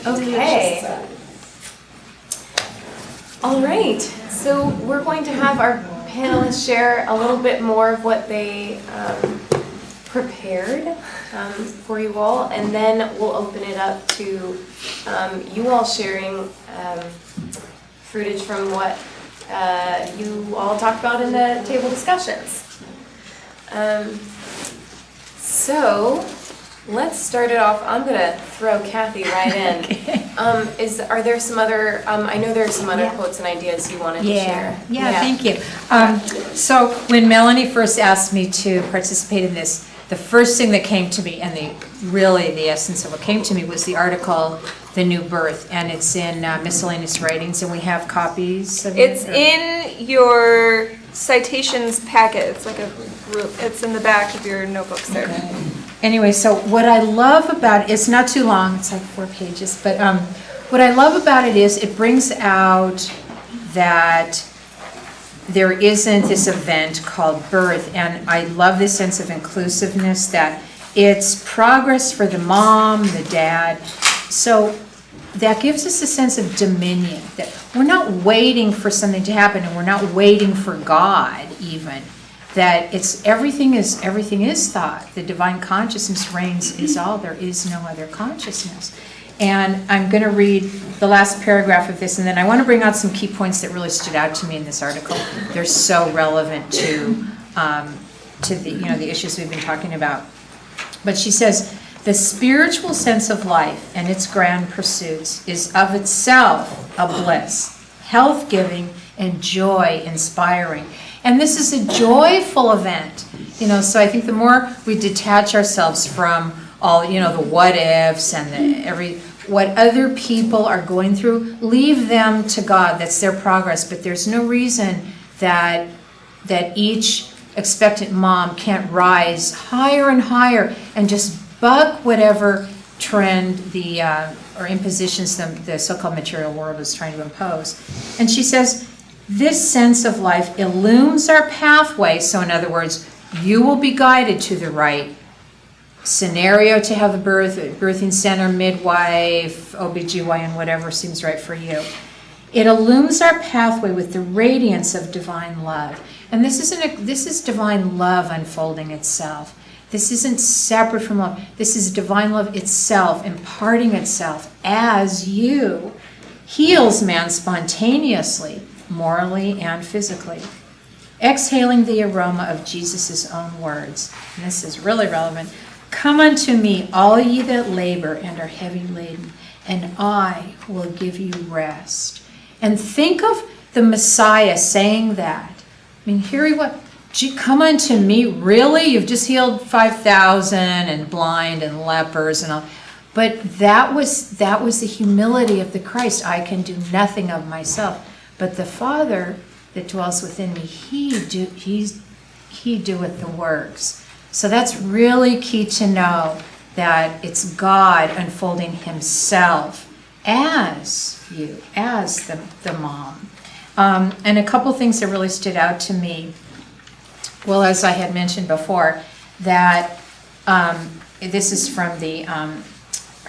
Okay. All right. So we're going to have our panelists share a little bit more of what they prepared for you all, and then we'll open it up to you all sharing fruitage from what you all talked about in the table discussions. So let's start it off. I'm gonna throw Kathy right in. Okay. Are there some other? I know there are some other quotes and ideas you wanted to share. Yeah, thank you. So when Melanie first asked me to participate in this, the first thing that came to me, and the essence of what came to me, was the article, "The New Birth," and it's in Miscellaneous Writings, and we have copies of it. It's in your citations packet. It's like a group. It's in the back of your notebooks there. Okay. Anyway, so what I love about it, it's not too long, it's like 4 pages, but what I love about it is it brings out that there isn't this event called birth, and I love this sense of inclusiveness, that it's progress for the mom, the dad. So that gives us a sense of dominion, that we're not waiting for something to happen, and we're not waiting for God even. That everything is thought. The divine consciousness reigns is all. There is no other consciousness. And I'm going to read the last paragraph of this, and then I want to bring out some key points that really stood out to me in this article. They're so relevant to the issues we've been talking about. But she says, "The spiritual sense of life and its grand pursuits is of itself a bliss, health-giving and joy-inspiring." And this is a joyful event, so I think the more we detach ourselves from all, the what ifs and what other people are going through, leave them to God. That's their progress. But there's no reason that each expectant mom can't rise higher and higher and just buck whatever trend or impositions the so-called material world is trying to impose. And she says, "This sense of life illumes our pathway." So in other words, you will be guided to the right scenario to have a birthing center, midwife, OBGYN, whatever seems right for you. It illumes our pathway with the radiance of divine love. And this is divine love unfolding itself. This isn't separate from love. This is divine love itself, imparting itself as you, heals man spontaneously, morally and physically, exhaling the aroma of Jesus' own words. And this is really relevant. "Come unto me, all ye that labor and are heavy laden, and I will give you rest." And think of the Messiah saying that. I mean, here he was, "Come unto me." Really? You've just healed 5,000 and blind and lepers and all. But that was the humility of the Christ. I can do nothing of myself. But the Father that dwells within me, he doeth the works. So that's really key to know, that it's God unfolding himself as you, as the mom. And a couple things that really stood out to me, well, as I had mentioned before, that this is from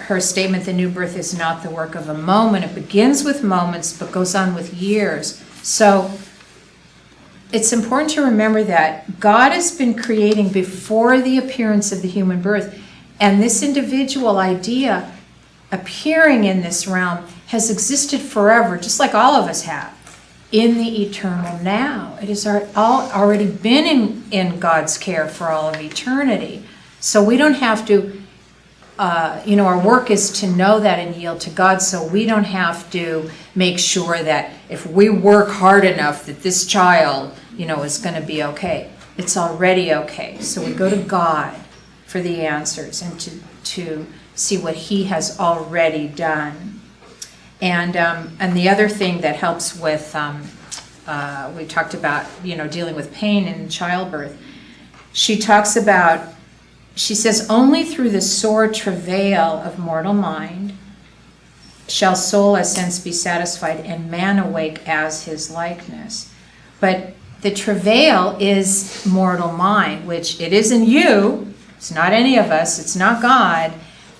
her statement, "The new birth is not the work of a moment. It begins with moments, but goes on with years." So it's important to remember that God has been creating before the appearance of the human birth. And this individual idea appearing in this realm has existed forever, just like all of us have, in the eternal now. It has already been in God's care for all of eternity. So we don't have to our work is to know that and yield to God, so we don't have to make sure that if we work hard enough that this child, is going to be okay. It's already okay. So we go to God for the answers and to see what he has already done. And the other thing that helps with, we talked about, dealing with pain in childbirth. She says, "Only through the sore travail of mortal mind shall soul as sense be satisfied and man awake as his likeness." But the travail is mortal mind, which it isn't you, it's not any of us, it's not God.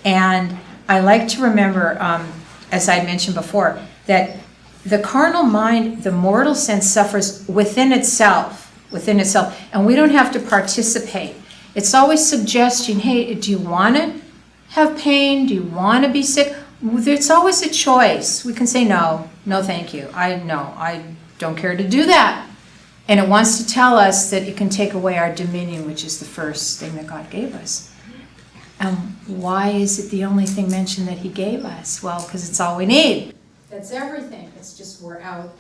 And I like to remember, as I mentioned before, that the carnal mind, the mortal sense, suffers within itself, and we don't have to participate. It's always suggesting, hey, do you want to have pain? Do you want to be sick? It's always a choice. We can say no, thank you. I don't care to do that. And it wants to tell us that it can take away our dominion, which is the first thing that God gave us. And why is it the only thing mentioned that he gave us? Well, because it's all we need. That's everything. It's just we're out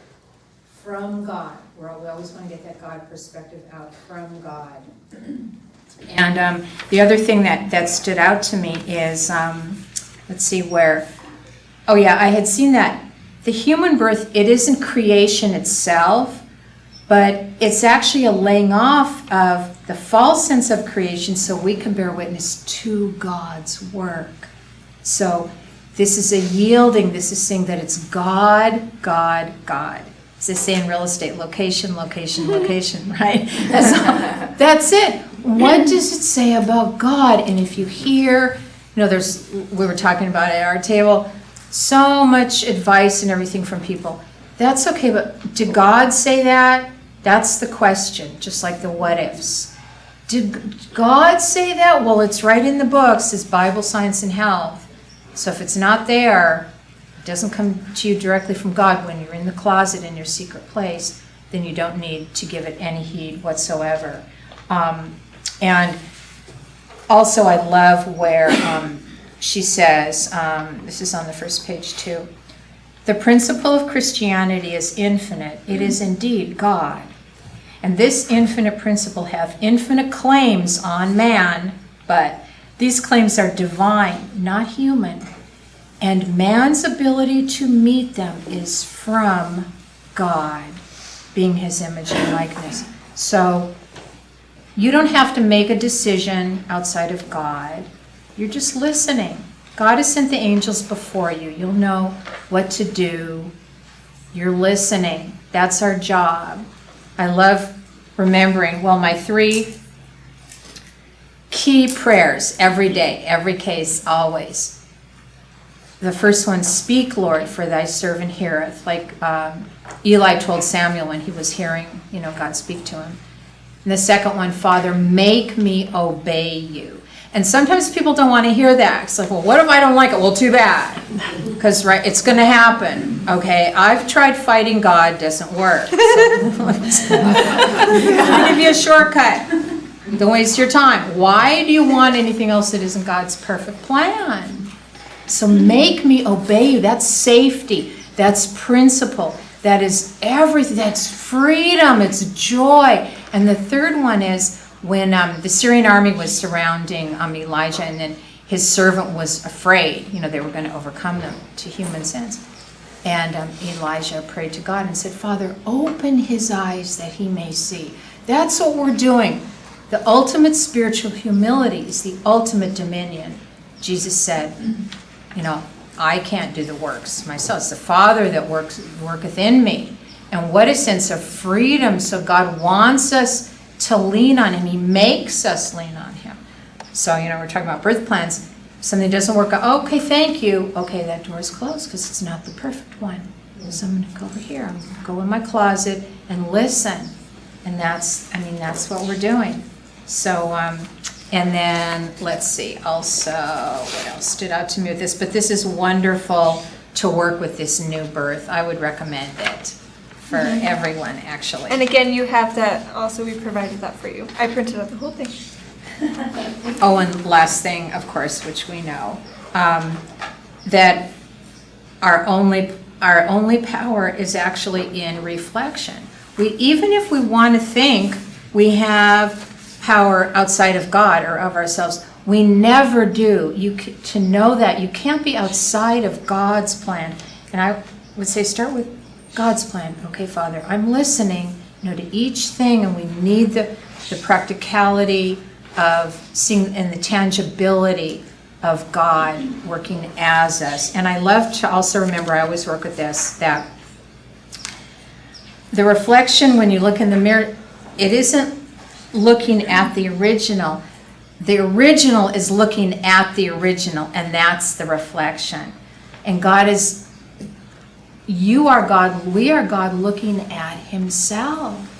from God. We always want to get that God perspective out from God. And the other thing that stood out to me is, let's see where, oh yeah, I had seen that. The human birth, it isn't creation itself, but it's actually a laying off of the false sense of creation so we can bear witness to God's work. So this is a yielding, this is saying that it's God, God, God. As they say in real estate, location, location, location, right? That's it. What does it say about God? And if you hear, we were talking about it at our table, so much advice and everything from people. That's okay, but did God say that? That's the question, just like the what ifs. Did God say that? Well, it's right in the books, it's Bible, Science, and Health. So if it's not there, it doesn't come to you directly from God when you're in the closet in your secret place, then you don't need to give it any heed whatsoever. And also I love where she says, this is on the first page too, the principle of Christianity is infinite. It is indeed God. And this infinite principle have infinite claims on man, but these claims are divine, not human. And man's ability to meet them is from God, being his image and likeness. So you don't have to make a decision outside of God. You're just listening. God has sent the angels before you. You'll know what to do. You're listening. That's our job. I love remembering, my 3 key prayers every day, every case, always. The first one, speak, Lord, for thy servant heareth. Like Eli told Samuel when he was hearing, God speak to him. And the second one, Father, make me obey you. And sometimes people don't want to hear that. It's like, well, what if I don't like it? Well, too bad. Because, right, it's going to happen. Okay, I've tried fighting God, doesn't work. So, I'll give you a shortcut. Don't waste your time. Why do you want anything else that isn't God's perfect plan? So make me obey you. That's safety. That's principle. That is everything. That's freedom. It's joy. And the third one is, when the Syrian army was surrounding Elijah, and then his servant was afraid, they were going to overcome them to human sense. And Elijah prayed to God and said, Father, open his eyes that he may see. That's what we're doing. The ultimate spiritual humility is the ultimate dominion. Jesus said, I can't do the works myself. It's the Father that worketh in me. And what a sense of freedom. So God wants us to lean on him. He makes us lean on him. So, we're talking about birth plans. Something doesn't work out. Okay, thank you. Okay, that door is closed because it's not the perfect one. So I'm going to go over here. I'm going to go in my closet and listen. And that's what we're doing. So, and then, let's see, also, what else stood out to me with this? But this is wonderful to work with this new birth. I would recommend it for everyone, actually. And again, you have that, also we provided that for you. I printed out the whole thing. Oh, and last thing, of course, which we know, that our only power is actually in reflection. Even if we want to think we have power outside of God or of ourselves, we never do. To know that you can't be outside of God's plan. And I would say start with God's plan. Okay, Father, I'm listening, to each thing, and we need the practicality of seeing and the tangibility of God working as us. And I love to also remember, I always work with this, that the reflection when you look in the mirror, it isn't looking at the original. the original is looking at the original, and that's the reflection. And God is, you are God, we are God looking at himself.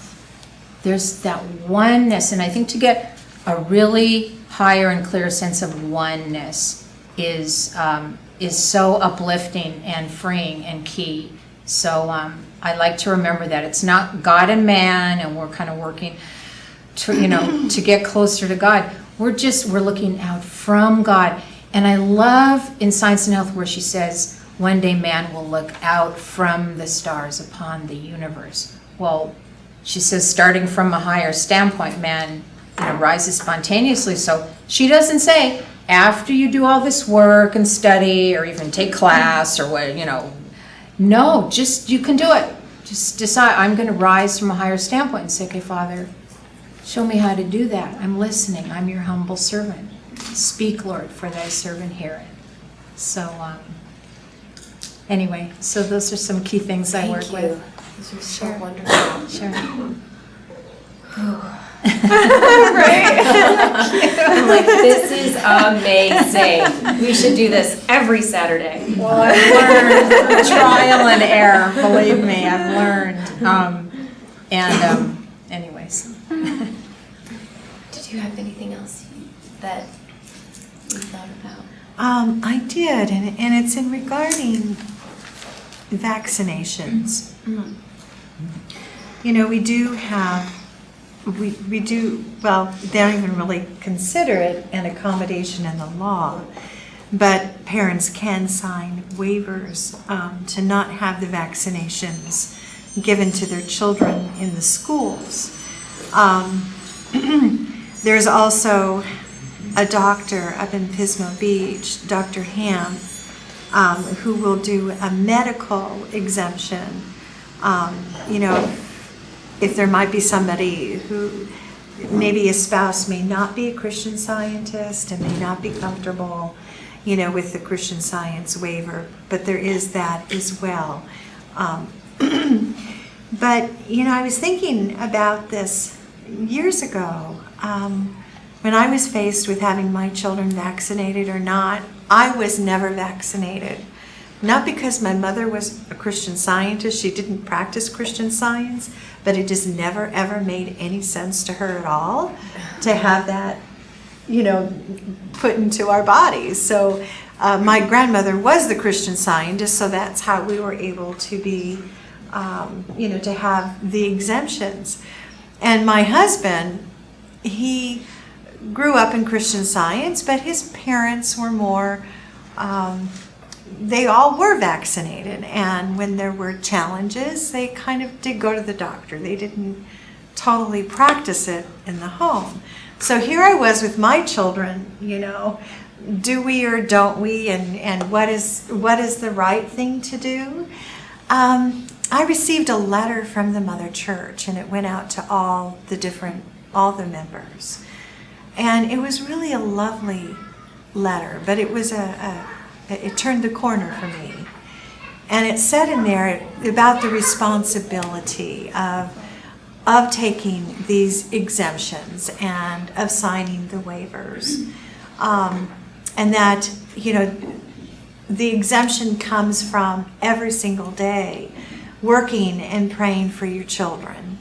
There's that oneness, and I think to get a really higher and clearer sense of oneness is so uplifting and freeing and key. So I like to remember that it's not God and man, and we're kind of working to, to get closer to God. We're looking out from God. And I love in Science and Health where she says, one day man will look out from the stars upon the universe. Well, she says, starting from a higher standpoint, man, rises spontaneously. So she doesn't say, after you do all this work and study, or even take class, or what, no, just, you can do it. Just decide, I'm going to rise from a higher standpoint and say, okay, Father, show me how to do that. I'm listening. I'm your humble servant. Speak, Lord, for thy servant heareth. So, anyway, so those are some key things I work with. Those are so wonderful. Sure. Right? I'm like, this is amazing. We should do this every Saturday. Well, I've learned trial and error. Believe me, I've learned. Anyways. Did you have anything else that you thought about? I did, and it's in regarding vaccinations. We do have, we do, well, they don't even really consider it an accommodation in the law, but parents can sign waivers to not have the vaccinations given to their children in the schools. There's also a doctor up in Pismo Beach, Dr. Ham, who will do a medical exemption. If there might be somebody who, maybe a spouse may not be a Christian Scientist and may not be comfortable, with the Christian Science waiver, but there is that as well. But, I was thinking about this years ago. When I was faced with having my children vaccinated or not, I was never vaccinated. Not because my mother was a Christian Scientist, she didn't practice Christian Science, but it just never ever made any sense to her at all to have that, put into our bodies. So my grandmother was the Christian Scientist, so that's how we were able to be, to have the exemptions. And my husband, he grew up in Christian Science, but his parents were more, they all were vaccinated. And when there were challenges, they kind of did go to the doctor. They didn't totally practice it in the home. So here I was with my children, do we or don't we, and what is the right thing to do? I received a letter from the Mother Church, and it went out to all the members. And it was really a lovely letter, but it was it turned the corner for me. And it said in there about the responsibility of taking these exemptions and of signing the waivers. And that, the exemption comes from every single day working and praying for your children,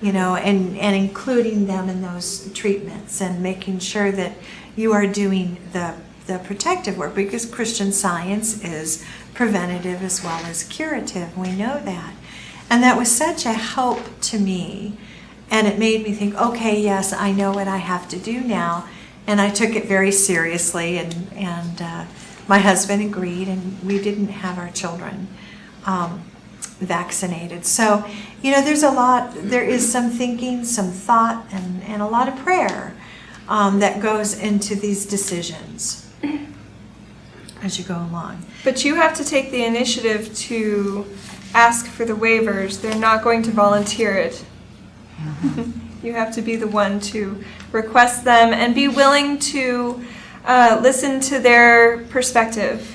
and including them in those treatments and making sure that you are doing the protective work, because Christian Science is preventative as well as curative. We know that. And that was such a help to me. And it made me think, okay, yes, I know what I have to do now. And I took it very seriously, and my husband agreed, and we didn't have our children vaccinated. So, there is some thinking, some thought, and a lot of prayer that goes into these decisions as you go along. But you have to take the initiative to ask for the waivers. They're not going to volunteer it. You have to be the one to request them and be willing to listen to their perspective.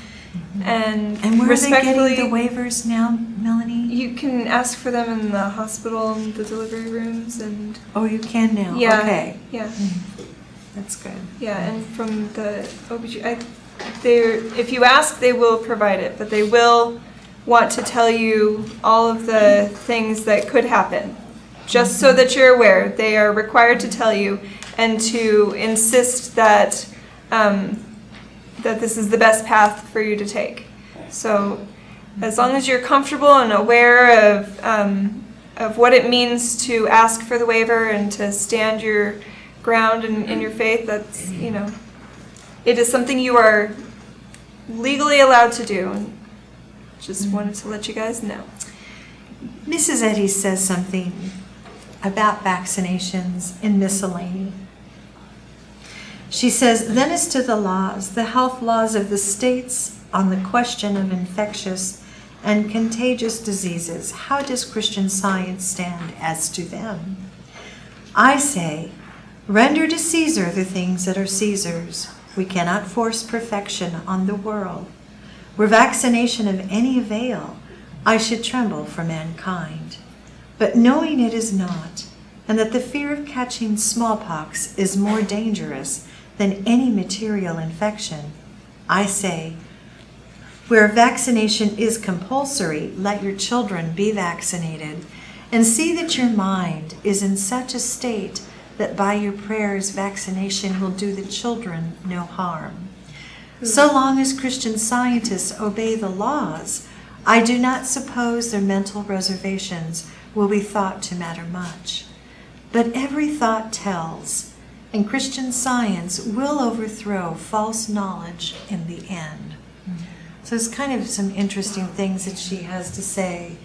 And where are they respectfully, getting the waivers now, Melanie? you can ask for them in the hospital, the delivery rooms, and Oh, you can now. yeah, Okay. yeah. That's good. Yeah, and from the if you ask, they will provide it, but they will want to tell you all of the things that could happen. Just so that you're aware, they are required to tell you and to insist that that this is the best path for you to take. So as long as you're comfortable and aware of what it means to ask for the waiver and to stand your ground in your faith, that's, it is something you are legally allowed to do. And just wanted to let you guys know. Mrs. Eddy says something about vaccinations in miscellany. She says, then as to the laws, the health laws of the states on the question of infectious and contagious diseases, how does Christian Science stand as to them? I say, render to Caesar the things that are Caesar's. We cannot force perfection on the world. Were vaccination of any avail, I should tremble for mankind. But knowing it is not, and that the fear of catching smallpox is more dangerous than any material infection, I say, where vaccination is compulsory, let your children be vaccinated, and see that your mind is in such a state that by your prayers vaccination will do the children no harm. So long as Christian Scientists obey the laws, I do not suppose their mental reservations will be thought to matter much. But every thought tells, and Christian Science will overthrow false knowledge in the end. So it's kind of some interesting things that she has to say,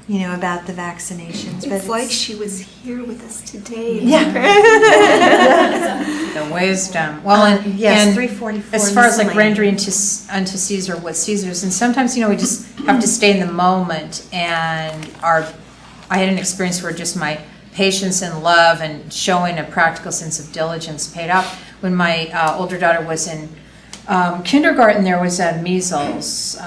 about the vaccinations. It's like she was here with us today. Yeah. The wisdom. Well, and yes, and 344 as far as like miscellany. rendering unto Caesar what Caesar's, and sometimes we just have to stay in the moment. And I had an experience where just my patience and love and showing a practical sense of diligence paid off. When my older daughter was in kindergarten, there was a measles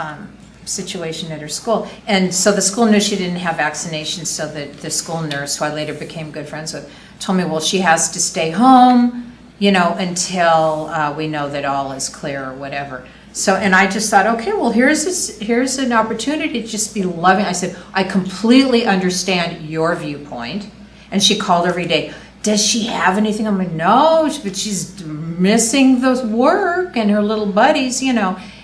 situation at her school, and so the school knew she didn't have vaccinations, so that the school nurse, who I later became good friends with, told me, well, she has to stay home, until we know that all is clear or whatever. So, and I just thought, okay, well, here's an opportunity to just be loving. I said, I completely understand your viewpoint. And she called every day, does she have anything? I'm like, no, but she's missing the work and her little buddies,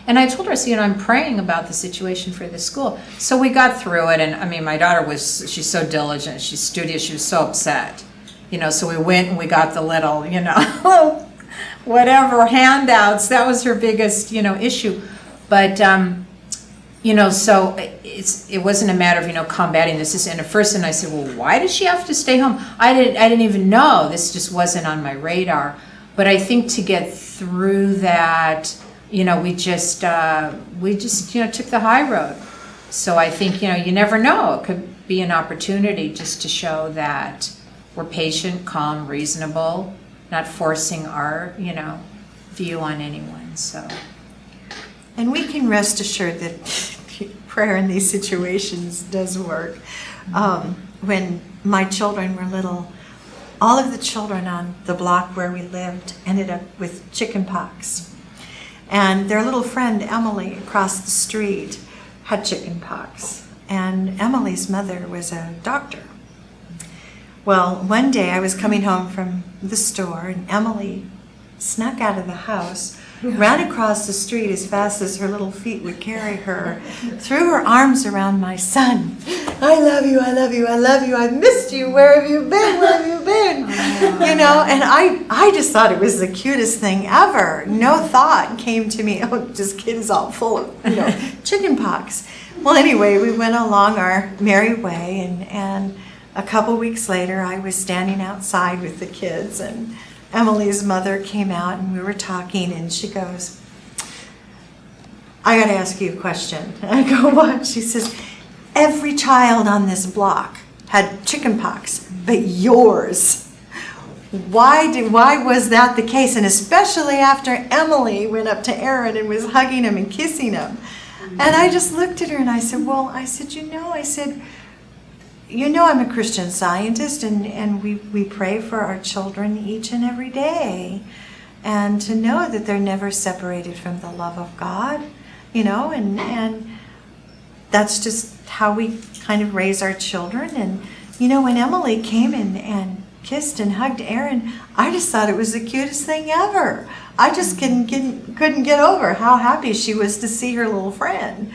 And I told her, I'm praying about the situation for the school. So we got through it, and my daughter she's so diligent, she's studious, she was so upset. So we went and we got the little, whatever handouts. That was her biggest, issue. But, so it wasn't a matter of, combating this. And at first, and I said, well, why does she have to stay home? I didn't even know. This just wasn't on my radar. But I think to get through that, we just took the high road. So I think, you never know. It could be an opportunity just to show that we're patient, calm, reasonable, not forcing our, view on anyone. So. And we can rest assured that prayer in these situations does work. When my children were little, all of the children on the block where we lived ended up with chicken pox. And their little friend, Emily, across the street, had chicken pox. And Emily's mother was a doctor. Well, one day I was coming home from the store, and Emily snuck out of the house, ran across the street as fast as her little feet would carry her, threw her arms around my son. I love you, I love you, I love you, I've missed you, where have you been, where have you been? And I just thought it was the cutest thing ever. No thought came to me, oh, this kid is all full of, chicken pox. Well, anyway, we went along our merry way, and a couple weeks later, I was standing outside with the kids, and Emily's mother came out and we were talking, and she goes, I got to ask you a question. And I go, what? She says, every child on this block had chicken pox, but yours. Why was that the case? And especially after Emily went up to Aaron and was hugging him and kissing him. And I just looked at her and I said, I'm a Christian Scientist, and we pray for our children each and every day. and to know that they're never separated from the love of God, and that's just how we kind of raise our children. And when Emily came in and kissed and hugged Aaron, I just thought it was the cutest thing ever. I just couldn't get over how happy she was to see her little friend,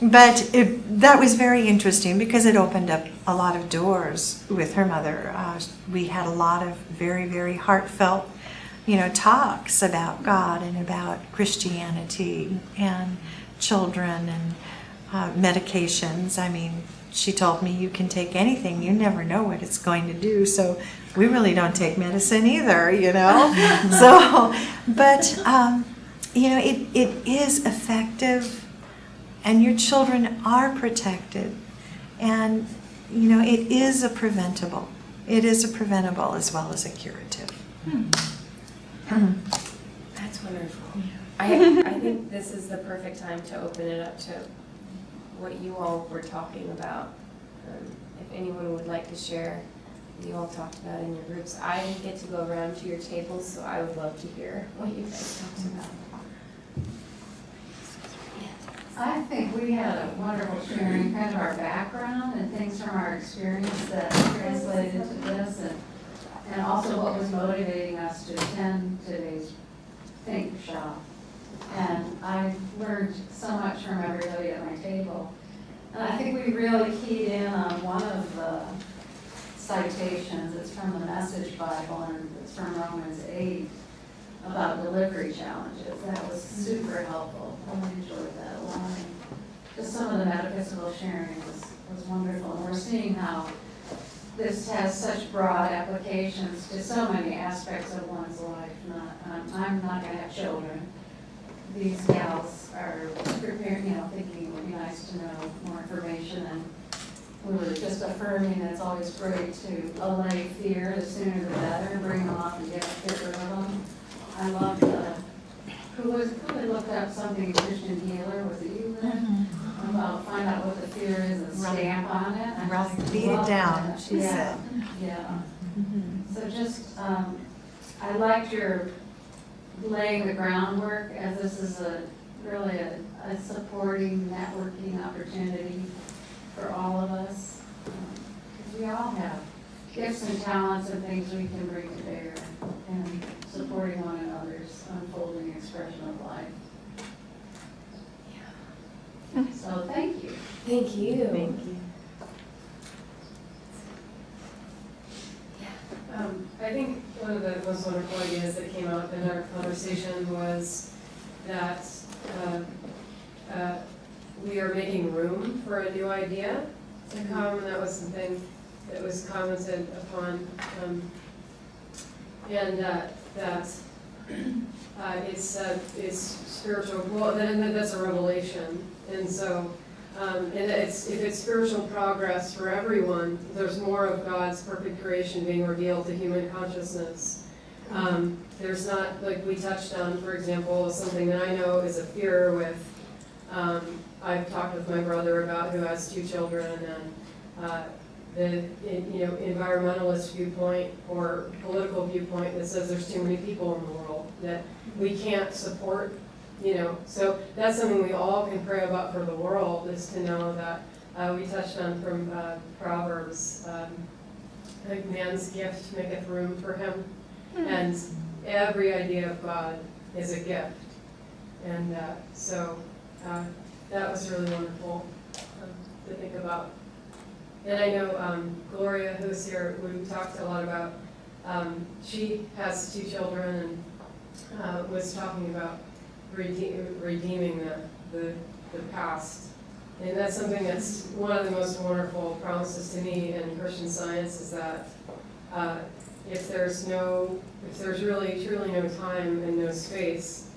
But that was very interesting because it opened up a lot of doors with her mother. We had a lot of very, very heartfelt, talks about God and about Christianity and children and medications. I mean, she told me, you can take anything, you never know what it's going to do. So we really don't take medicine either, So, but, it is effective, and your children are protected. And, it is a preventable. It is a preventable as well as a curative. That's wonderful. I think this is the perfect time to open it up to what you all were talking about. If anyone would like to share what you all talked about in your groups. I get to go around to your tables, so I would love to hear what you guys talked about. I think we had a wonderful sharing, kind of our background and things from our experience that translated into this, and also what was motivating us to attend today's Think Shop. And I learned so much from everybody at my table. And I think we really keyed in on one of the citations. It's from the Message Bible, and it's from Romans 8, about delivery challenges. That was super helpful. I really enjoyed that a lot. Just some of the metaphysical sharing was wonderful. And we're seeing how this has such broad applications to so many aspects of one's life. I'm not going to have children. These gals are preparing, thinking it would be nice to know more information, and we were just affirming that it's always great to allay fear. The sooner the better, bring them up and get rid of them. I love who had looked up something, Christian Healer, was it you, Lynn? About find out what the fear is and stamp on it. I just Beat it loved down, that. she said. Yeah. So just, I liked your laying the groundwork, as this is really a supporting, networking opportunity for all of us. Because we all have gifts and talents and things we can bring to bear, and supporting one another's unfolding expression of life. So thank you. Thank you. Thank you. I think one of the most wonderful ideas that came out in our conversation was that we are making room for a new idea to come, and that was something that was commented upon, and that it's spiritual. Well, then that's a revelation, and so. And if it's spiritual progress for everyone, there's more of God's perfect creation being revealed to human consciousness. There's not, like we touched on, for example, something that I know is a fear with, I've talked with my brother about, who has 2 children, and the environmentalist viewpoint or political viewpoint that says there's too many people in the world, that we can't support. So that's something we all can pray about for the world, is to know that we touched on from Proverbs, like man's gift maketh room for him, and every idea of God is a gift, and so that was really wonderful to think about. And I know Gloria, who's here, we talked a lot about, she has 2 children, and was talking about redeeming the past. And that's something that's one of the most wonderful promises to me in Christian Science, is that if there's really truly no time and no space,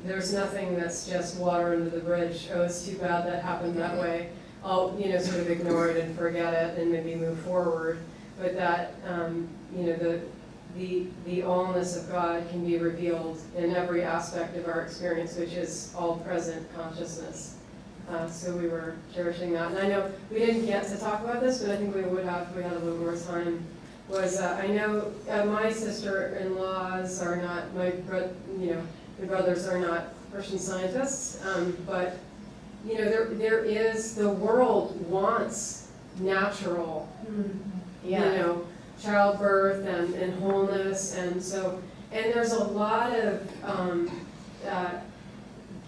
there's nothing that's just water under the bridge. Oh, it's too bad that happened that way. I'll sort of ignore it and forget it and maybe move forward. But that the allness of God can be revealed in every aspect of our experience, which is all-present consciousness. So we were cherishing that. And I know we didn't get to talk about this, but I think we would have if we had a little more time. was I know my sister-in-laws are not, my brothers are not Christian Scientists, but there is, the world wants natural, childbirth and wholeness, and there's a lot of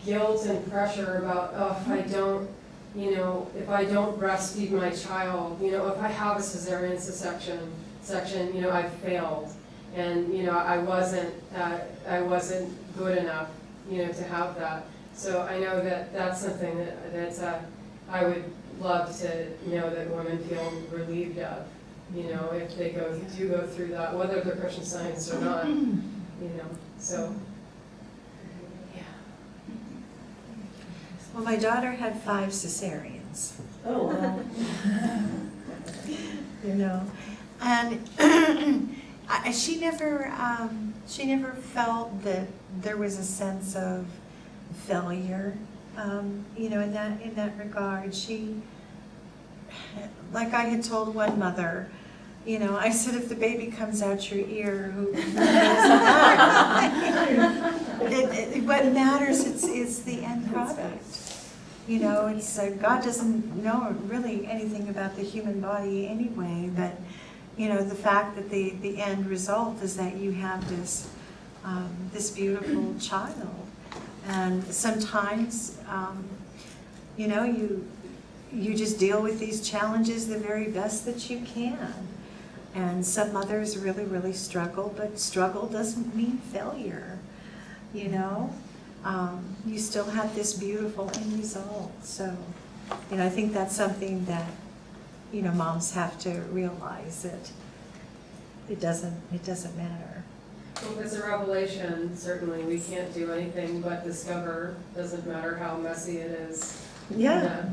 guilt and pressure about, if I don't breastfeed my child, if I have a cesarean section, I've failed, and I wasn't good enough, to have that. So I know that that's something that I would love to know that women feel relieved of, if they go through that, whether they're Christian Science or not, so. Well, my daughter had 5 cesareans. Oh, wow. And she never felt that there was a sense of failure, in that regard. She, like I had told one mother, I said, if the baby comes out your ear, who knows that? What matters is the end product. It's God doesn't know really anything about the human body anyway, but the fact that the end result is that you have this beautiful child, and sometimes you just deal with these challenges the very best that you can. And some mothers really, really struggle, but struggle doesn't mean failure, You still have this beautiful end result. So, I think that's something that, moms have to realize, that it doesn't matter. Well, if it's a revelation, certainly we can't do anything but discover, doesn't matter how messy it is. Yeah,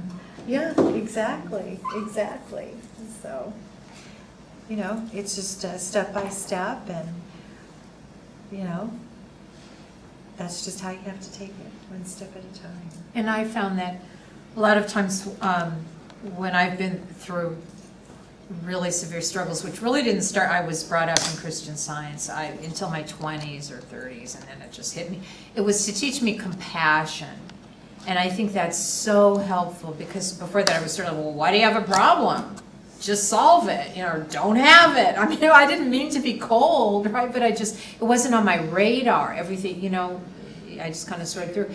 exactly. So, it's just step by step, and, that's just how you have to take it, one step at a time. And I found that a lot of times when I've been through really severe struggles, which really didn't start, I was brought up in Christian Science until my 20s or 30s, and then it just hit me. It was to teach me compassion. And I think that's so helpful, because before that I was sort of, well, why do you have a problem? Just solve it, or don't have it. I mean, I didn't mean to be cold, right? But it wasn't on my radar. Everything, I just kind of sorted through.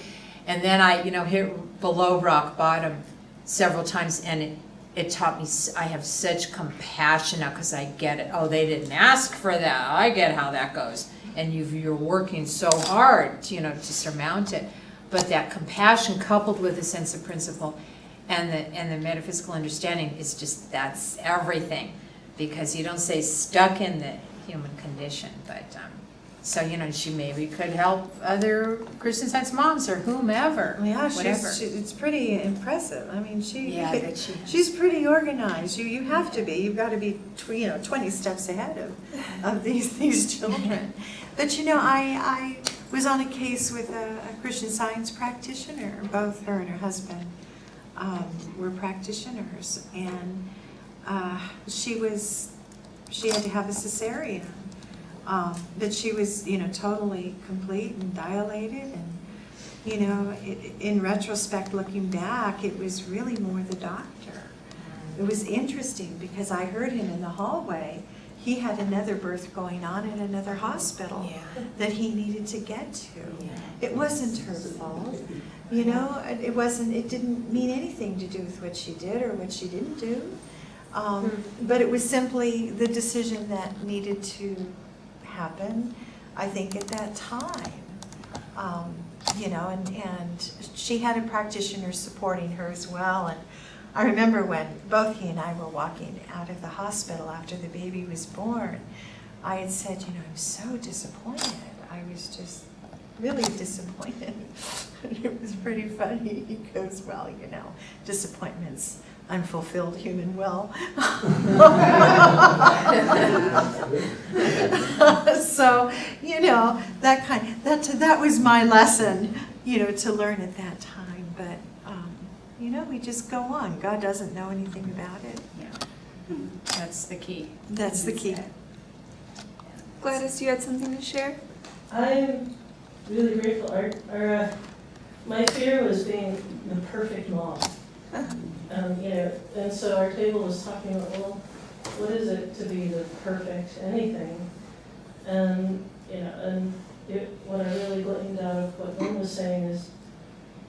And then I, hit below rock bottom several times, and it taught me, I have such compassion now, because I get it. Oh, they didn't ask for that. I get how that goes. And you're working so hard, to surmount it. But that compassion coupled with a sense of principle and the metaphysical understanding is just, that's everything. Because you don't say stuck in the human condition, but so, she maybe could help other Christian Science moms or whomever. Yeah, whatever. it's pretty impressive. I mean, Yeah, she's pretty organized. You have to be. You've got to be 20 steps ahead of these children. But I was on a case with a Christian Science practitioner. Both her and her husband were practitioners, and she had to have a cesarean. But she was, totally complete and dilated, and, in retrospect, looking back, it was really more the doctor. It was interesting, because I heard him in the hallway. He had another birth going on in another hospital that he needed to get to. It wasn't her fault. It didn't mean anything to do with what she did or what she didn't do. But it was simply the decision that needed to happen, I think, at that time. And she had a practitioner supporting her as well. And I remember when both he and I were walking out of the hospital after the baby was born, I had said, I'm so disappointed. I was just really disappointed. It was pretty funny. He goes, well, disappointment's unfulfilled human will. So, that was my lesson, to learn at that time. But, we just go on. God doesn't know anything about it. Yeah. That's the key. That's the key. Gladys, you had something to share? I'm really grateful. My fear was being the perfect mom. And so our table was talking about, well, what is it to be the perfect anything? And what I really gleaned out of what Lynn was saying is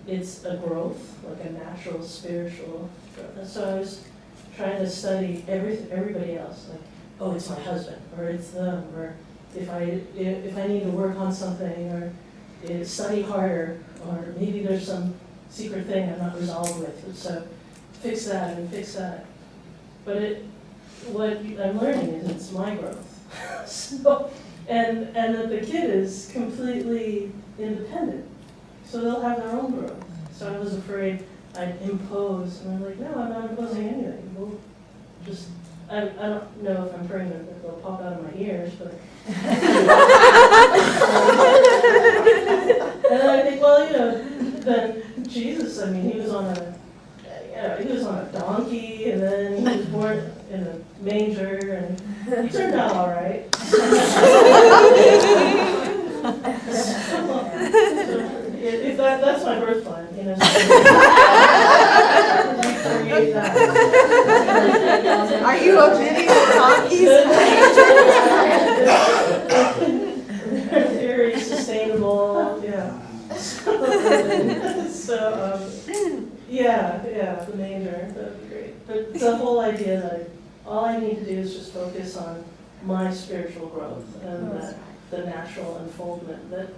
it's a growth, like a natural spiritual growth. And so I was trying to study everybody else, like, oh, it's my husband, or it's them, or if I need to work on something, or study harder, or maybe there's some secret thing I'm not resolved with, so fix that and fix that. But what I'm learning is it's my growth. So, and that the kid is completely independent, so they'll have their own growth. So I was afraid I'd impose, and I'm like, no, I'm not imposing anything. We'll just, I don't know if I'm pregnant, if they'll pop out of my ears, but. And then I think, well, then Jesus, I mean, he was on a donkey, and then he was born in a manger, and he turned out all right. If that's my birth plan, recreate that. Are you omitting the donkeys? Very sustainable, yeah. So, yeah, the manger, that'd be great. But the whole idea that all I need to do is just focus on my spiritual growth and the natural unfoldment. That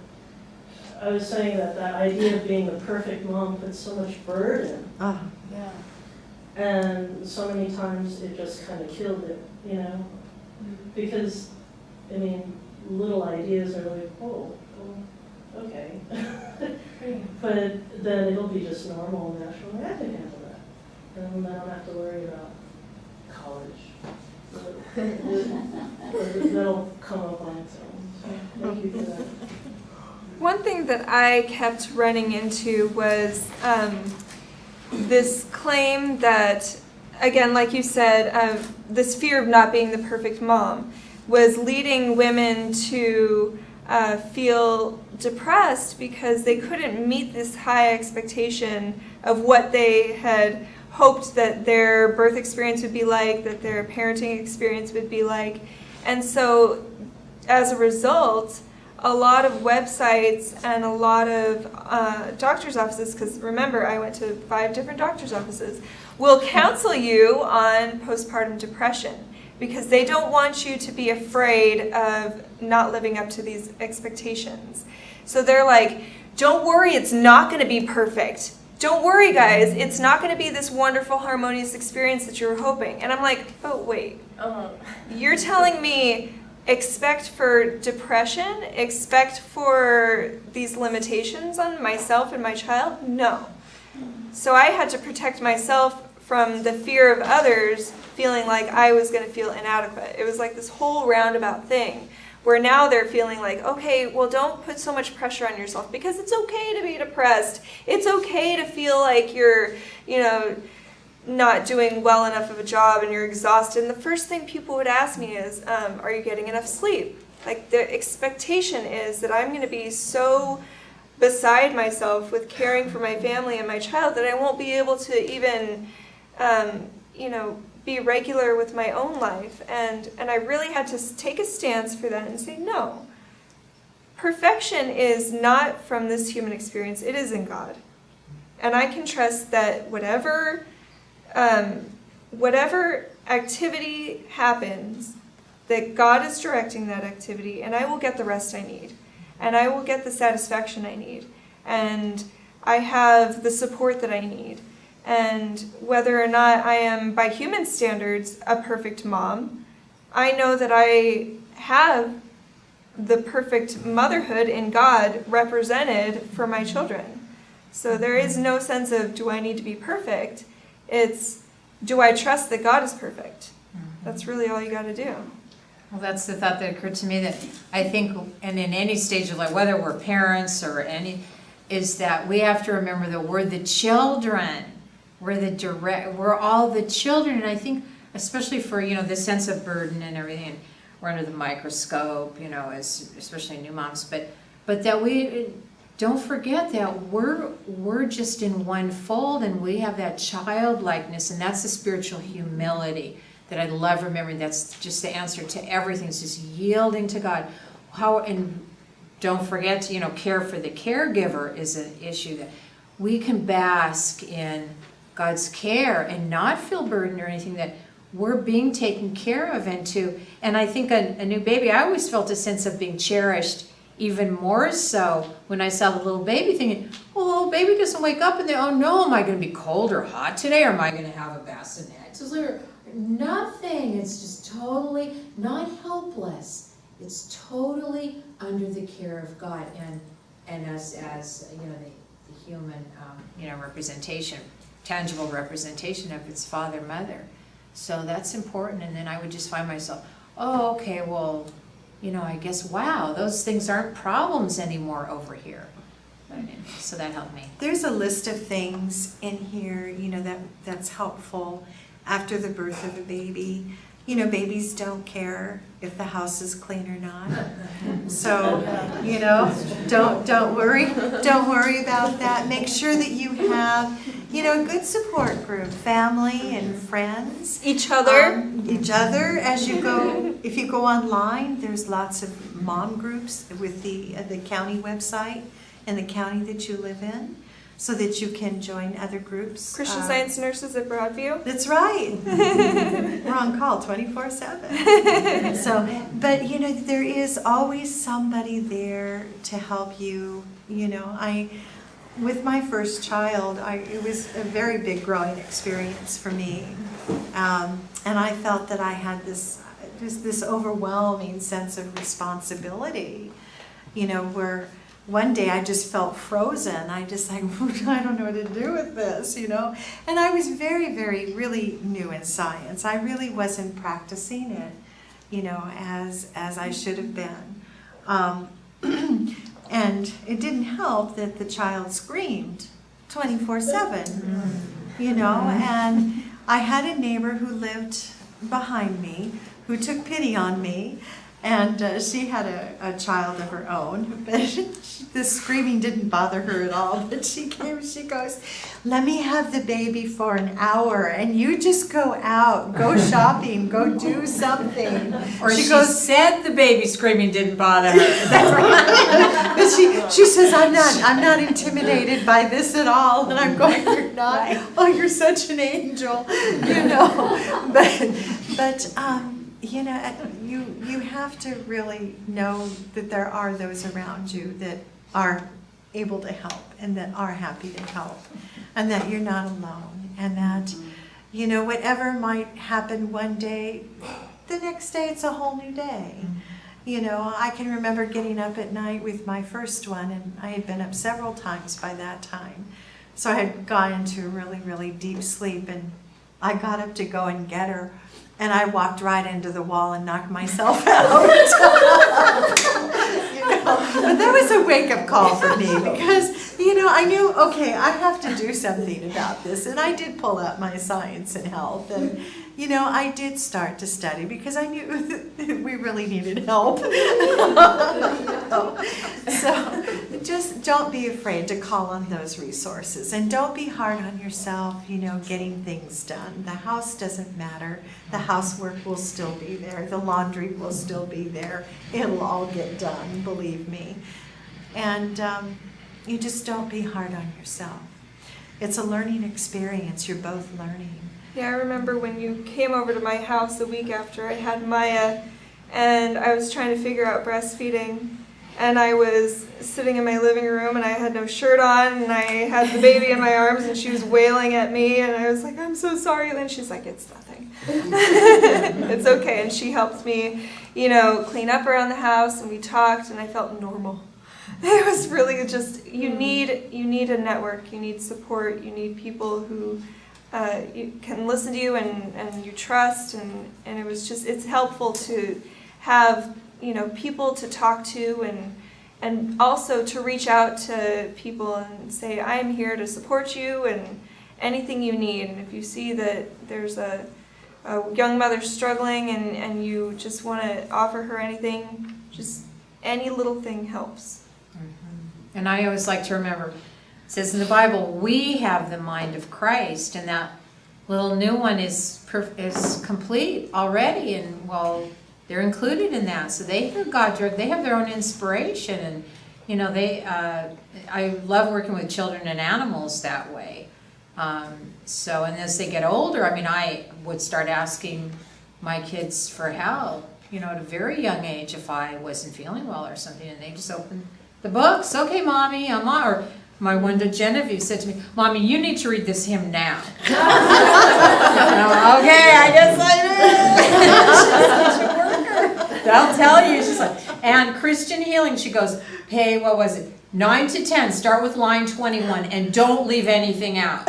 I was saying that idea of being the perfect mom puts so much burden. Oh, Yeah. And so many times it just kind of killed it, because, I mean, little ideas are like, oh, okay. But then it'll be just normal and natural. I can handle that. And I don't have to worry about college. That'll come up on its own. So thank you for that. One thing that I kept running into was this claim that, again, like you said, this fear of not being the perfect mom was leading women to feel depressed because they couldn't meet this high expectation of what they had hoped that their birth experience would be like, that their parenting experience would be like. And so as a result, a lot of websites and a lot of doctor's offices, because remember, I went to 5 different doctor's offices, will counsel you on postpartum depression because they don't want you to be afraid of not living up to these expectations. So they're like, don't worry, it's not going to be perfect. Don't worry, guys, it's not going to be this wonderful, harmonious experience that you were hoping. And I'm like, oh, wait. You're telling me expect for depression, expect for these limitations on myself and my child? No. So I had to protect myself from the fear of others feeling like I was going to feel inadequate. It was like this whole roundabout thing where now they're feeling like, okay, well, don't put so much pressure on yourself because it's okay to be depressed. It's okay to feel like you're, not doing well enough of a job and you're exhausted. And the first thing people would ask me is, are you getting enough sleep? Like the expectation is that I'm going to be so beside myself with caring for my family and my child that I won't be able to even, be regular with my own life. And I really had to take a stance for that and say, no. Perfection is not from this human experience. It is in God. And I can trust that whatever activity happens, that God is directing that activity, and I will get the rest I need, and I will get the satisfaction I need, and I have the support that I need. And whether or not I am, by human standards, a perfect mom, I know that I have the perfect motherhood in God represented for my children. So there is no sense of, do I need to be perfect? It's, do I trust that God is perfect? That's really all you got to do. Well, that's the thought that occurred to me, that I think, and in any stage of life, whether we're parents or any, is that we have to remember that we're the children. We're all the children. And I think, especially for, the sense of burden and everything, we're under the microscope, especially new moms, but that we don't forget that we're just in one fold, and we have that childlikeness, and that's the spiritual humility that I love remembering. That's just the answer to everything. It's just yielding to God. And don't forget to, care for the caregiver is an issue that we can bask in God's care and not feel burdened or anything, that we're being taken care of into. And I think a new baby, I always felt a sense of being cherished, even more so when I saw the little baby, thinking, well, the little baby doesn't wake up and oh no, am I going to be cold or hot today, or am I going to have a bassinet? It's like nothing. It's just totally not helpless. It's totally under the care of God, and as the human representation, tangible representation of its father, mother. So that's important. And then I would just find myself, oh, okay, well, I guess, wow, those things aren't problems anymore over here. But anyway, so that helped me. There's a list of things in here, that's helpful after the birth of a baby. Babies don't care if the house is clean or not. So, don't worry about that. Make sure that you have, a good support group, family and friends. Each other. As you go, if you go online, there's lots of mom groups with the county website in the county that you live in, so that you can join other groups. Christian Science Nurses at Broadview. That's right. We're on call 24/7. So, but there is always somebody there to help you. With my first child, it was a very big growing experience for me, and I felt that I had this overwhelming sense of responsibility. Where one day I just felt frozen. I just I don't know what to do with this, And I was very, very, really new in science. I really wasn't practicing it, as I should have been. And it didn't help that the child screamed 24/7, And I had a neighbor who lived behind me who took pity on me. And she had a child of her own, but the screaming didn't bother her at all. But she goes, let me have the baby for an hour, and you just go out, go shopping, go do something. Or she said the baby screaming didn't bother her. That's right. But she says, I'm not intimidated by this at all. And I'm going, you're not. Right. Oh, you're such an angel, But you have to really know that there are those around you that are able to help and that are happy to help, and that you're not alone, and that whatever might happen one day, the next day it's a whole new day. I can remember getting up at night with my first one, and I had been up several times by that time, so I had gone into a really, really deep sleep, and I got up to go and get her. And I walked right into the wall and knocked myself out. But that was a wake-up call for me, because, I knew, okay, I have to do something about this. And I did pull out my science and health. And, I did start to study because I knew that we really needed help. So just don't be afraid to call on those resources. And don't be hard on yourself, getting things done. The house doesn't matter. The housework will still be there. The laundry will still be there. It'll all get done, believe me. And you just don't be hard on yourself. It's a learning experience. You're both learning. Yeah, I remember when you came over to my house a week after I had Maya, and I was trying to figure out breastfeeding, and I was sitting in my living room, and I had no shirt on, and I had the baby in my arms, and she was wailing at me, and I was like, I'm so sorry. And then she's like, it's nothing. It's okay. And she helped me, clean up around the house, and we talked, and I felt normal. It was really just, you need a network, you need support, you need people who you can listen to you and you trust, and it was just, it's helpful to have, people to talk to, and also to reach out to people and say, I'm here to support you, and anything you need. And if you see that there's a a young mother struggling and you just want to offer her anything, just any little thing helps. And I always like to remember, it says in the Bible, we have the mind of Christ, and that little new one is complete already, and well, they're included in that. So they hear God, they have their own inspiration, and you know, I love working with children and animals that way. So, and as they get older, I mean, I would start asking my kids for help, you know, at a very young age if I wasn't feeling well or something, and they just open the books. Okay, Mommy, I'm on. Or my one to Genevieve said to me, Mommy, you need to read this hymn now. Okay, I guess I did. She's such a worker. I'll tell you. She's like, and Christian Healing, she goes, hey, what was it? 9 to 10, start with line 21, and don't leave anything out.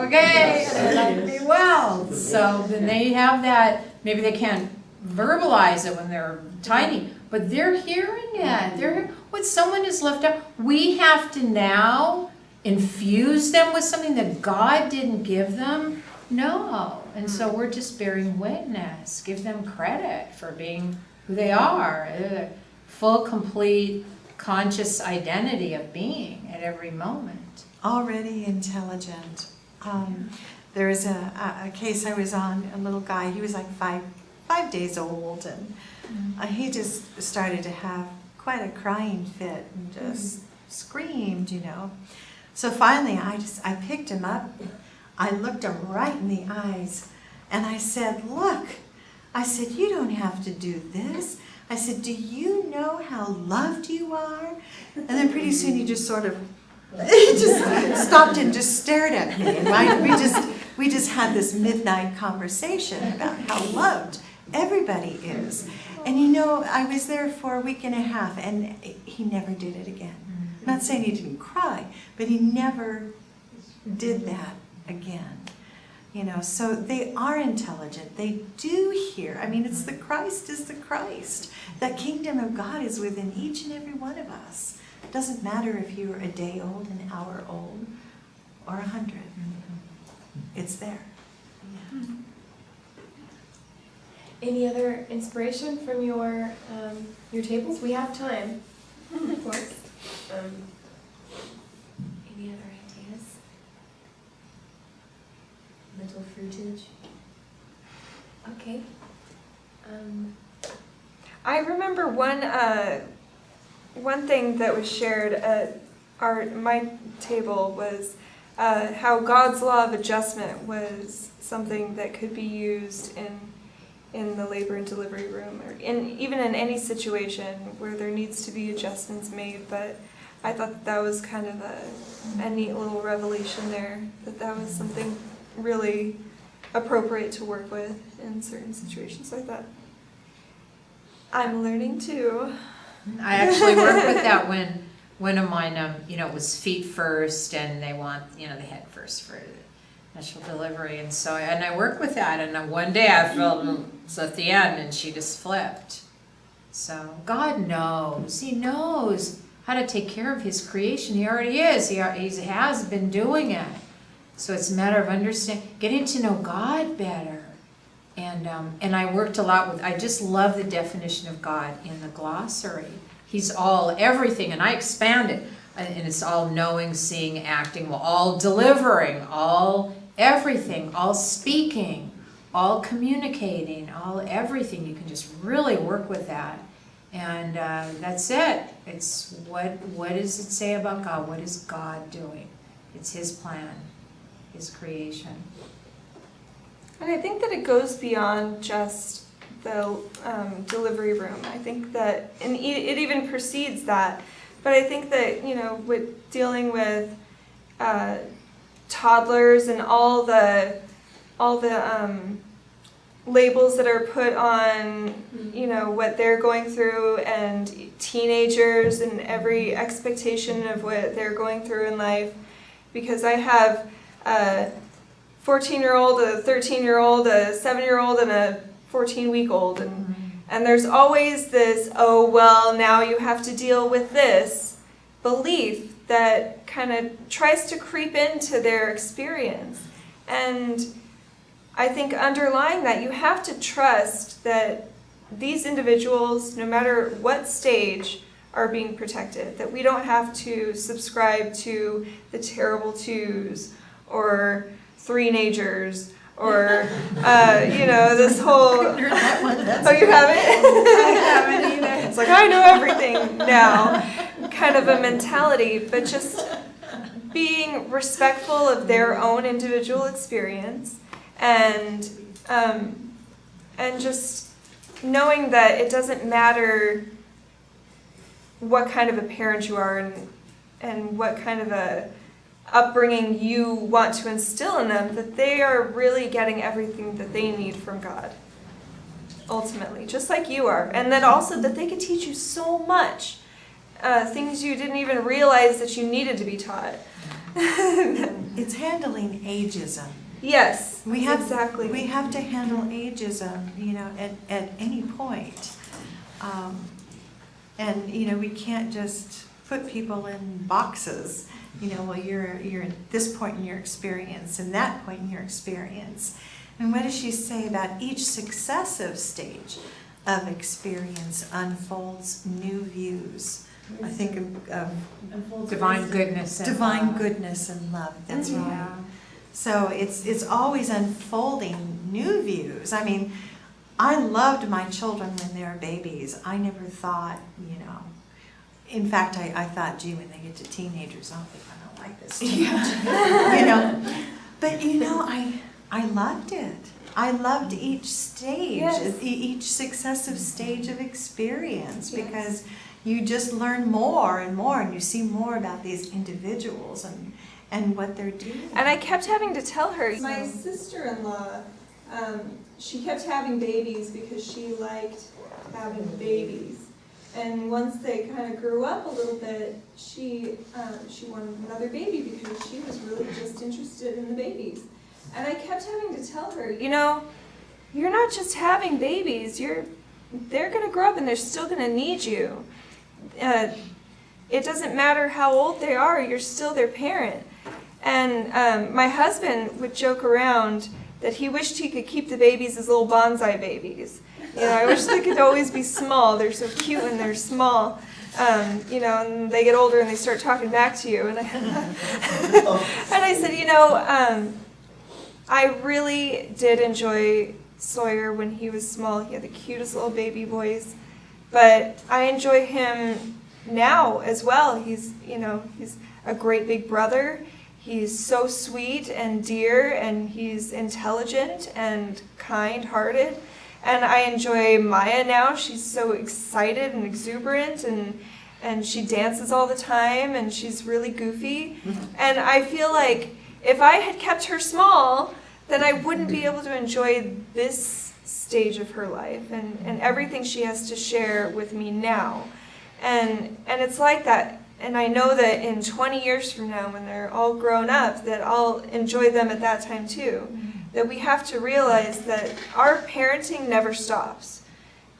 Okay, and I'd be well. So then they have that, maybe they can't verbalize it when they're tiny, but they're hearing it. They're hearing what someone has left out. We have to now infuse them with something that God didn't give them. No. And so we're just bearing witness. Give them credit for being who they are. Full, complete, conscious identity of being at every moment. Already intelligent. There was a case I was on, a little guy, he was like five days old, and he just started to have quite a crying fit and just screamed, you know. So finally I picked him up, I looked him right in the eyes, and I said, look, I said, you don't have to do this. I said, do you know how loved you are? And then pretty soon he just sort of, he just stopped and just stared at me. And we just had this midnight conversation about how loved everybody is. And you know, I was there for a week and a half, and he never did it again. I'm not saying he didn't cry, but he never did that again. You know, so they are intelligent. They do hear. I mean, it's the Christ is the Christ. The kingdom of God is within each and every one of us. It doesn't matter if you're a day old, an hour old, or 100. It's there. Yeah. Any other inspiration from your tables? We have time, of course. Any other ideas? Mental fruitage. Okay. I remember one thing that was shared at my table was how God's law of adjustment was something that could be used in the labor and delivery room, or even in any situation where there needs to be adjustments made. But I thought that was kind of a neat little revelation there, that was something really appropriate to work with in certain situations. So I thought, I'm learning too. I actually worked with that when one of mine, it was feet first, and they want, the head first for initial delivery, and so I worked with that, and one day I felt it was at the end, and she just flipped. So God knows. He knows how to take care of His creation. He already is. He has been doing it. So it's a matter of getting to know God better. And I worked a lot with, I just love the definition of God in the glossary. He's everything, and I expand it. And it's all knowing, seeing, acting, all delivering, all everything, all speaking, all communicating, all everything. You can just really work with that. And that's it. It's what does it say about God? What is God doing? It's His plan, His creation. And I think that it goes beyond just the delivery room. I think that, and it even precedes that. But I think that, with dealing with toddlers and all the labels that are put on, what they're going through, and teenagers and every expectation of what they're going through in life, because I have a 14-year-old, a 13-year-old, a 7-year-old, and a 14-week-old, and there's always this, oh, well, now you have to deal with this belief that kind of tries to creep into their experience. And I think underlying that, you have to trust that these individuals, no matter what stage, are being protected. That we don't have to subscribe to the terrible twos or three-nagers or, this whole... Oh, you haven't? I haven't either. It's like, I know everything now, kind of a mentality, but just being respectful of their own individual experience and just knowing that it doesn't matter what kind of a parent you are and what kind of a upbringing you want to instill in them, that they are really getting everything that they need from God, ultimately, just like you are. And then also that they can teach you so much, things you didn't even realize that you needed to be taught. It's handling ageism. Yes, Exactly. We have to handle ageism, at any point. And, we can't just put people in boxes. Well, you're at this point in your experience and that point in your experience. And what does she say about each successive stage of experience unfolds new views? I think of Divine goodness and divine love. goodness and love. That's Mhm. right. Yeah. So it's always unfolding new views. I mean, I loved my children when they were babies. I never thought, In fact, I thought, gee, when they get to teenagers, I don't like this too much. But I loved it. I loved each stage, Yes. each successive stage of experience, Yes. because you just learn more and more, and you see more about these individuals and what they're doing. And I kept having to tell her, My sister-in-law, she kept having babies because she liked having babies. And once they kind of grew up a little bit, she wanted another baby because she was really just interested in the babies. And I kept having to tell her, you're not just having babies, they're going to grow up and they're still going to need you. It doesn't matter how old they are, you're still their parent. And my husband would joke around that he wished he could keep the babies as little bonsai babies. I wish they could always be small. They're so cute when they're small. And they get older and they start talking back to you. And I said, I really did enjoy Sawyer when he was small. He had the cutest little baby voice. But I enjoy him now as well. He's a great big brother. He's so sweet and dear, and he's intelligent and kind-hearted. And I enjoy Maya now. She's so excited and exuberant, and she dances all the time, and she's really goofy. And I feel like if I had kept her small, then I wouldn't be able to enjoy this stage of her life and everything she has to share with me now. And it's like that. And I know that in 20 years from now, when they're all grown up, that I'll enjoy them at that time too. That we have to realize that our parenting never stops.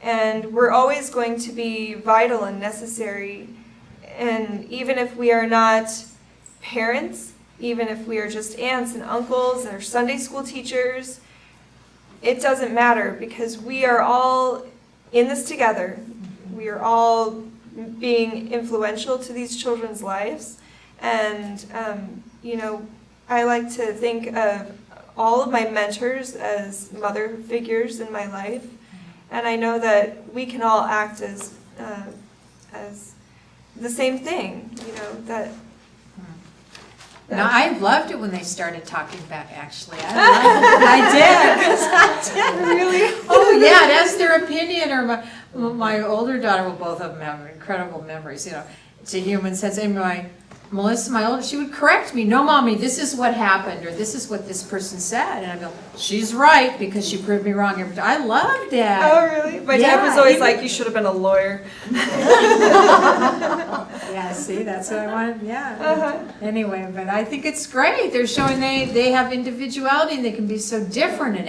And we're always going to be vital and necessary. And even if we are not parents, even if we are just aunts and uncles or Sunday school teachers, it doesn't matter, because we are all in this together. We are all being influential to these children's lives. And, I like to think of all of my mentors as mother figures in my life. And I know that we can all act as the same thing, that... No, I loved it when they started talking back, actually. I did. Really? Oh, yeah, that's their opinion. Or my older daughter, well, both of them have incredible memories, to human sense. And Melissa, my older, she would correct me. No, Mommy, this is what happened, or this is what this person said. And I'd go, she's right, because she proved me wrong every time. I loved that. Oh, really? My dad was always like, you should have been a lawyer. Yeah, see, that's what I wanted, yeah. Uh-huh. Anyway, but I think it's great. They're showing they have individuality, and they can be so different and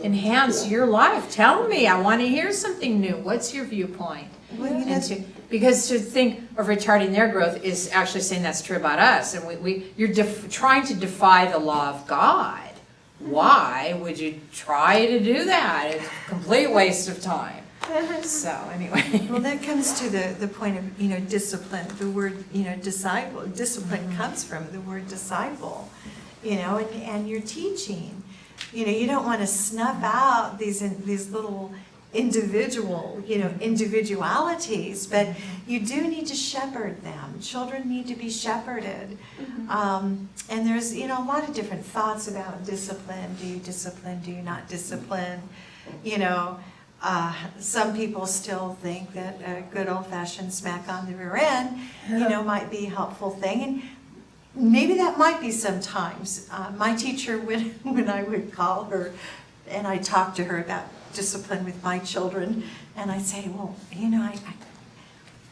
enhance your life. Tell me, I want to hear something new. What's your viewpoint? Well, Because to think of retarding their growth is actually saying that's true about us. And you're trying to defy the law of God why would you try to do that? It's a complete waste of time. So anyway. Well, that comes to the point of, discipline. The word, disciple, discipline comes from the word disciple, and you're teaching. You don't want to snuff out these little individualities, but you do need to shepherd them. Children need to be shepherded. And there's, a lot of different thoughts about discipline. Do you discipline? Do you not discipline? Some people still think that a good old-fashioned smack on the rear end, might be a helpful thing. And maybe that might be sometimes. My teacher, when I would call her and I talk to her about discipline with my children, and I'd say, well,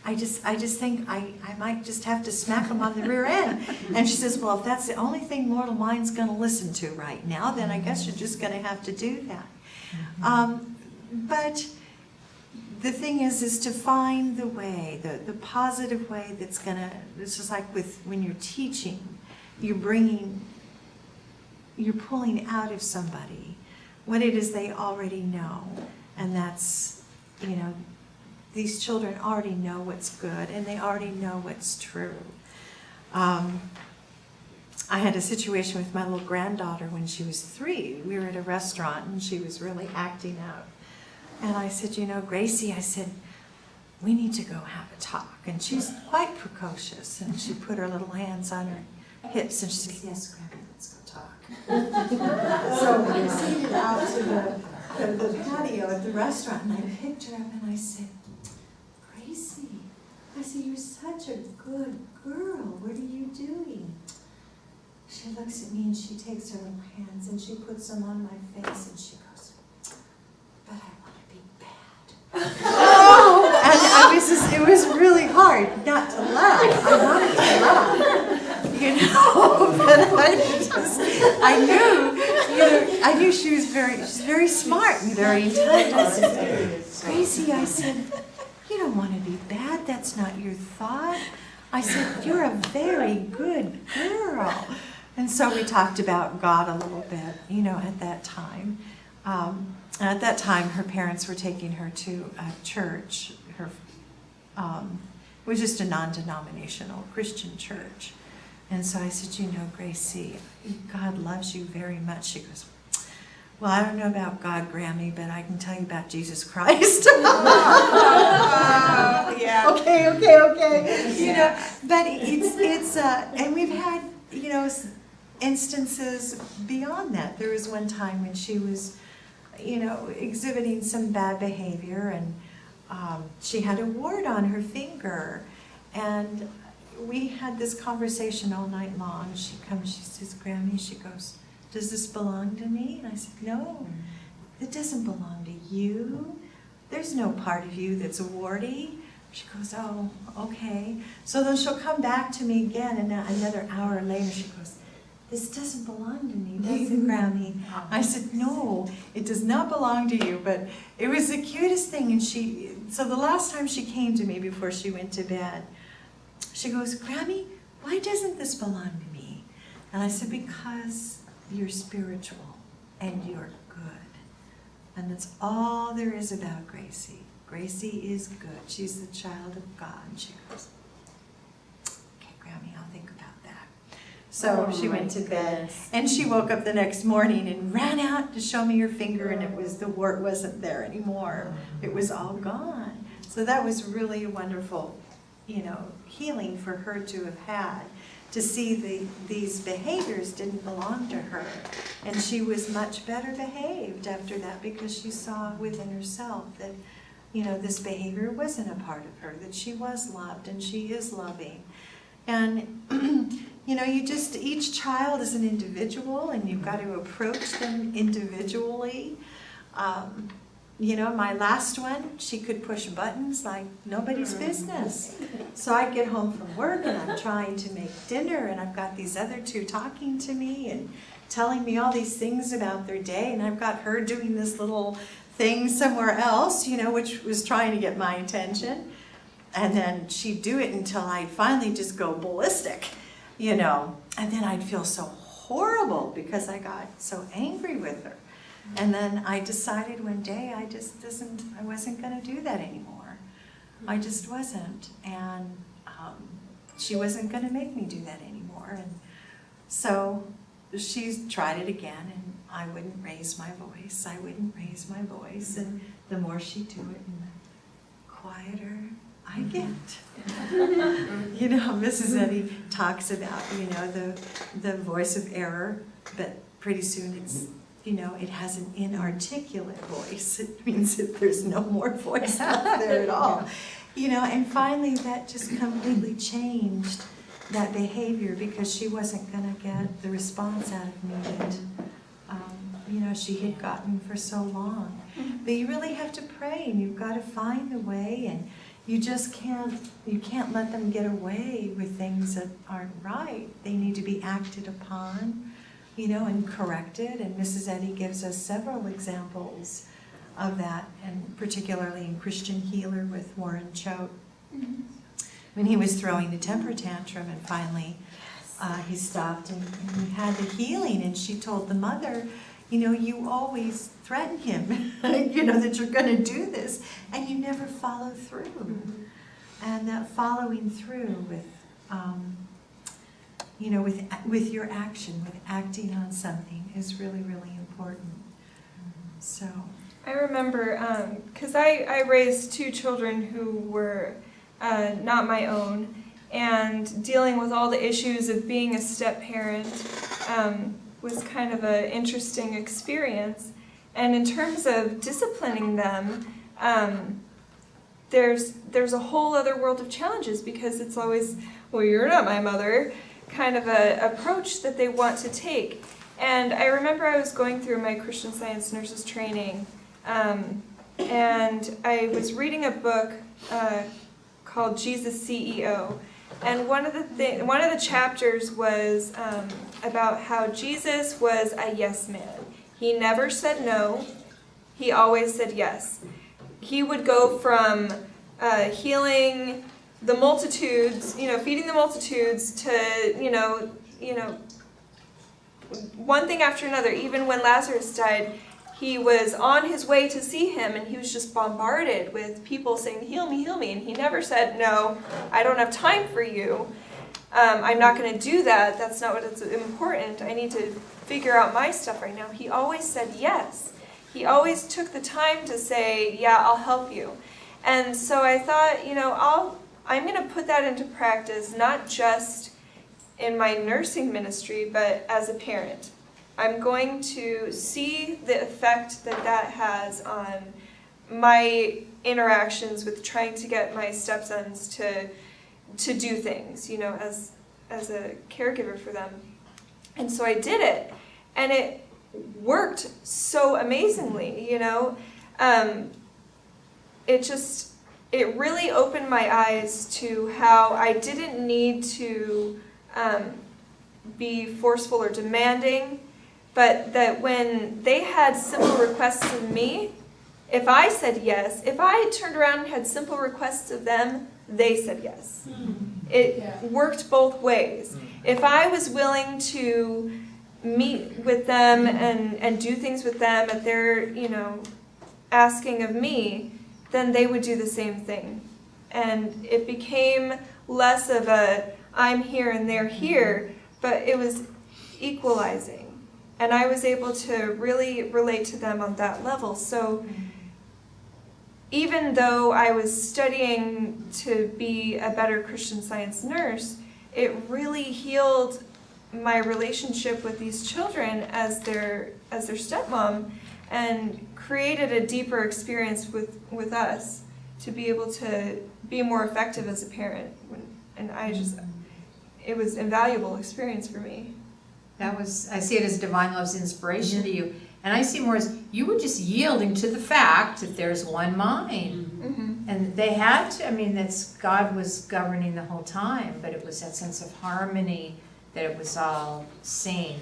I just think I might just have to smack them on the rear end. And she says, well, if that's the only thing mortal mind's going to listen to right now, then I guess you're just going to have to do that. But the thing is to find the way, the positive way that's going to, it's just like when you're teaching, you're pulling out of somebody what it is they already know. And that's, these children already know what's good and they already know what's true. I had a situation with my little granddaughter when she was 3. We were at a restaurant and she was really acting out. And I said, Gracie, I said, we need to go have a talk. And she's quite precocious. And she put her little hands on her hips and she said, yes, Grandma, let's go talk. So we proceeded out to the patio at the restaurant, and I picked her up and I said, Gracie, I said, you're such a good girl. What are you doing? She looks at me and she takes her little hands and she puts them on my face and she goes, but I want to be bad. Oh, and it was really hard not to laugh. I wanted to laugh. But I knew she's very smart and very intelligent. I said, Gracie, I said, you don't want to be bad. That's not your thought. I said, you're a very good girl. And so we talked about God a little bit, at that time. At that time, her parents were taking her to a church. It was just a non-denominational Christian church. And so I said, Gracie, God loves you very much. She goes, well, I don't know about God, Grammy, but I can tell you about Jesus Christ. Yeah. Okay. But it's and we've had, instances beyond that. There was one time when she was, exhibiting some bad behavior, and she had a wart on her finger, and we had this conversation all night long. She comes, she says, Grammy, she goes, does this belong to me? And I said, no, it doesn't belong to you. There's no part of you that's warty. She goes, oh, okay. So then she'll come back to me again, and another hour later she goes, this doesn't belong to me, does it, Grammy? I said, no, it does not belong to you. But it was the cutest thing. And so the last time she came to me before she went to bed, she goes, Grammy, why doesn't this belong to me? And I said, because you're spiritual and you're good. And that's all there is about Gracie. Gracie is good. She's the child of God. And she goes, okay, Grammy, I'll think about that. So she went to bed, and she woke up the next morning and ran out to show me her finger, and the wart wasn't there anymore. It was all gone. So that was really a wonderful, healing for her to have had, to see these behaviors didn't belong to her. And she was much better behaved after that, because she saw within herself that, this behavior wasn't a part of her, that she was loved and she is loving. And, each child is an individual, and you've got to approach them individually. My last one, she could push buttons like nobody's business. So I get home from work and I'm trying to make dinner, and I've got these other two talking to me and telling me all these things about their day, and I've got her doing this little thing somewhere else, which was trying to get my attention. And then she'd do it until I'd finally just go ballistic, and then I'd feel so horrible because I got so angry with her. And then I decided one day I wasn't going to do that anymore. I just wasn't. And she wasn't going to make me do that anymore. And so she tried it again, and I wouldn't raise my voice. I wouldn't raise my voice. And the more she'd do it, and the quieter I get. You know, Mrs. Eddy talks about, you know, the voice of error, but pretty soon it's, you know, it has an inarticulate voice. It means that there's no more voice left there at all. You know, and finally that just completely changed that behavior because she wasn't going to get the response out of me that, you know, she had gotten for so long. But you really have to pray, and you've got to find a way, and you just can't let them get away with things that aren't right. They need to be acted upon, you know, and corrected. And Mrs. Eddy gives us several examples of that, and particularly in Christian Healer with Warren Choate. When he was throwing the temper tantrum, and finally he stopped and he had the healing, and she told the mother, you know, you always threaten him, you know, that you're going to do this, and you never follow through. And that following through with, you know, with your action, with acting on something is really, really important. So I remember, because I raised two children who were not my own, and dealing with all the issues of being a step-parent was kind of an interesting experience. And in terms of disciplining them, there's a whole other world of challenges because it's always, well, you're not my mother, kind of a approach that they want to take. And I remember I was going through my Christian Science nurses training, and I was reading a book called Jesus CEO. And one of the chapters was about how Jesus was a yes man. He never said no. He always said yes. He would go from healing the multitudes, you know, feeding the multitudes, to you know, one thing after another. Even when Lazarus died, he was on his way to see him, and he was just bombarded with people saying, heal me, and he never said, no, I don't have time for you. I'm not going to do that. That's not what's important. I need to figure out my stuff right now. He always said yes. He always took the time to say, yeah, I'll help you. And so I thought, you know, I'm going to put that into practice, not just in my nursing ministry, but as a parent. I'm going to see the effect that that has on my interactions with trying to get my stepsons to do things, you know, as a caregiver for them. And so I did it, and it worked so amazingly, you know. It really opened my eyes to how I didn't need to be forceful or demanding, but that when they had simple requests of me, if I said yes, if I turned around and had simple requests of them, they said yes. It worked both ways. If I was willing to meet with them and do things with them at their, you know, asking of me, then they would do the same thing. And it became less of a I'm here and they're here, but it was equalizing. And I was able to really relate to them on that level. So even though I was studying to be a better Christian Science nurse, it really healed my relationship with these children as their stepmom, and created a deeper experience with us to be able to be more effective as a parent. And it was an invaluable experience for me. I see it as divine love's inspiration to you. And I see more as you were just yielding to the fact that there's one mind. And they had to, I mean, God was governing the whole time, but it was that sense of harmony that it was all seen.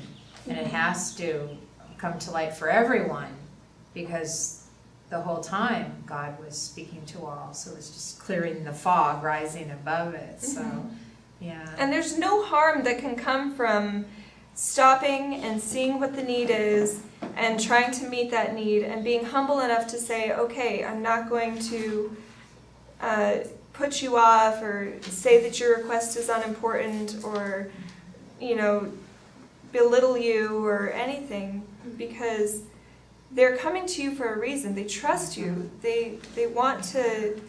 And it has to come to light for everyone, because the whole time God was speaking to all. So it was just clearing the fog rising above it. So, yeah. And there's no harm that can come from stopping and seeing what the need is and trying to meet that need and being humble enough to say, okay, I'm not going to put you off or say that your request is unimportant or, belittle you or anything, because they're coming to you for a reason. They trust you. They want to,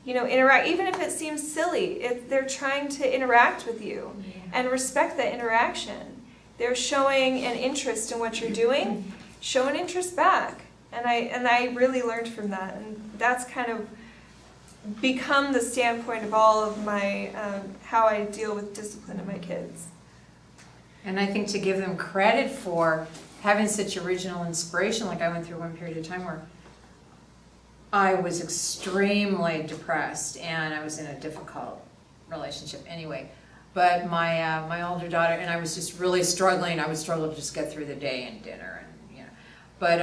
interact, even if it seems silly. If they're trying to interact with you and respect that interaction. They're showing an interest in what you're doing. Show an interest back. And I really learned from that. And that's kind of become the standpoint of all of my, how I deal with discipline in my kids. And I think to give them credit for having such original inspiration, like I went through one period of time where I was extremely depressed and I was in a difficult relationship anyway. But my older daughter, and I was just really struggling. I would struggle to just get through the day and dinner, and But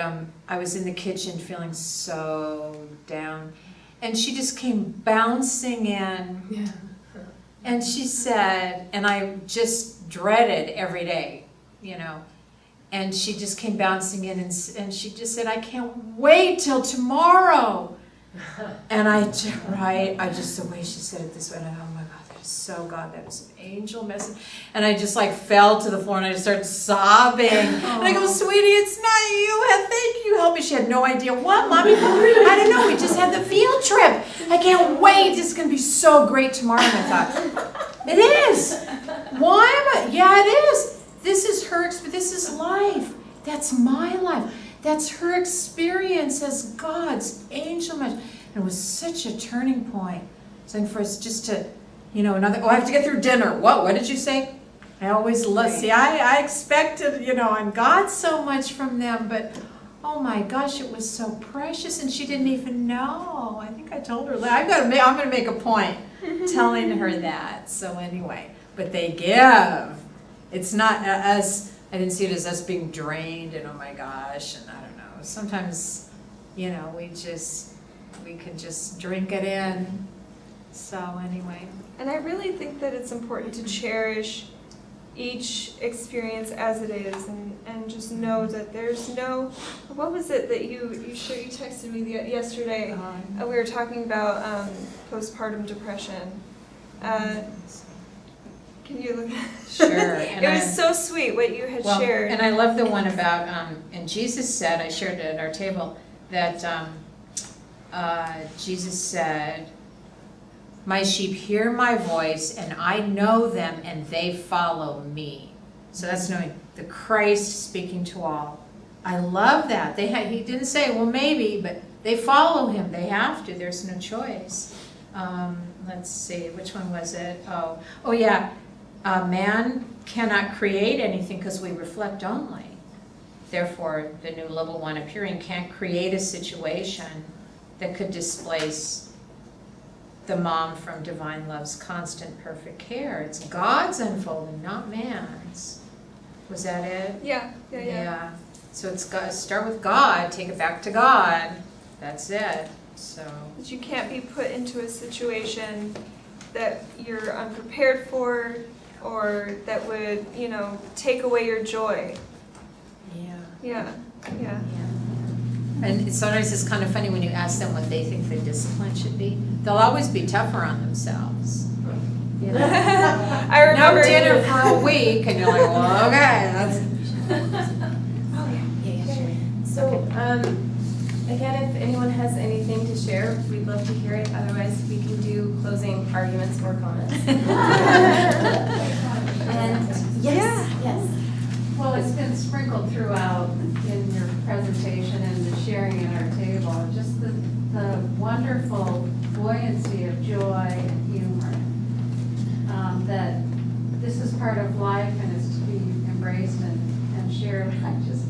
I was in the kitchen feeling so down, and she just came bouncing in. Yeah. And she said, and I just dreaded every day, and she just came bouncing in and she just said, I can't wait till tomorrow. And the way she said it this way, and I thought, oh my God, that is so God, that is an angel message. And I just fell to the floor and I just started sobbing. And I go, sweetie, it's not you. Thank you, help me. She had no idea. What, Mommy? I don't know. We just had the field trip. I can't wait. This is going to be so great tomorrow. And I thought, it is. Why am I? Yeah, it is. This is her, this is life. That's my life. That's her experience as God's angel message. And it was such a turning point. So for us just to, I have to get through dinner. What did you say? I always love, I expected, and got so much from them, but oh my gosh, it was so precious, and she didn't even know. I think I told her, I'm going to make a point telling her that. So anyway, but they give. It's not us, I didn't see it as us being drained and oh my gosh, and I don't know. Sometimes, we can just drink it in. So anyway. And I really think that it's important to cherish each experience as it is, and just know that there's no, what was it that you texted me yesterday? We were talking about postpartum depression. Can you look at it? Sure. It was so sweet what you had shared. And I love the one about, and Jesus said, I shared it at our table, that Jesus said, my sheep hear my voice, and I know them, and they follow me. So that's knowing the Christ speaking to all. I love that. He didn't say, well, maybe, but they follow him. They have to. There's no choice. Let's see, which one was it? Oh yeah. Man cannot create anything because we reflect only. Therefore, the new little one appearing can't create a situation that could displace the mom from divine love's constant perfect care. It's God's unfolding, not man's. Was that it? Yeah. So it's got start with God, take it back to God. That's it. So. But you can't be put into a situation that you're unprepared for, or that would, take away your joy. Yeah. And sometimes it's kind of funny when you ask them what they think the discipline should be. They'll always be tougher on themselves. I remember no dinner for a week, and you're like, well, okay. That's... So, again, if anyone has anything to share, we'd love to hear it. Otherwise, we can do closing arguments or comments. And yes. Well, it's been sprinkled throughout in your presentation and the sharing at our table, just the wonderful buoyancy of joy and humor. That this is part of life and is to be embraced and shared. I just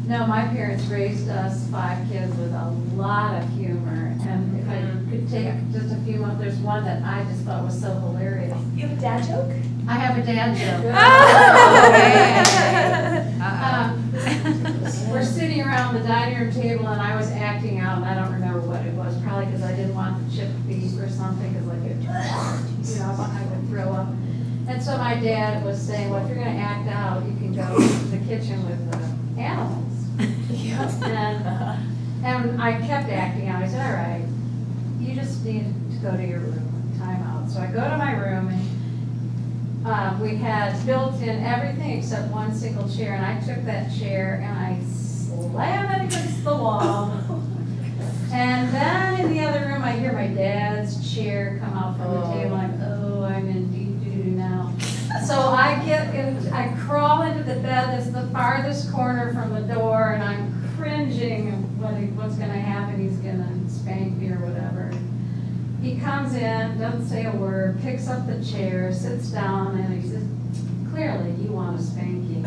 know my parents raised us 5 kids with a lot of humor, and if I could take just a few more, there's one that I just thought was so hilarious. You have a dad joke? I have a dad joke. We're sitting around the dining room table, and I was acting out, and I don't remember what it was, probably because I didn't want the chipped beef or something, because I would throw up. And so my dad was saying, well, if you're gonna act out, you can go to the kitchen with the animals. And I kept acting out. I said, all right, you just need to go to your room, time out. So I go to my room, and we had built in everything except one single chair, and I took that chair and I slammed it against the wall. And then in the other room, I hear my dad's chair come out from the table. I'm, oh, I'm in deep doo-doo now. So I crawl into the bed that's the farthest corner from the door, and I'm cringing what's gonna happen. He's gonna spank me or whatever. He comes in, doesn't say a word, picks up the chair, sits down, and he says, clearly you want a spanking.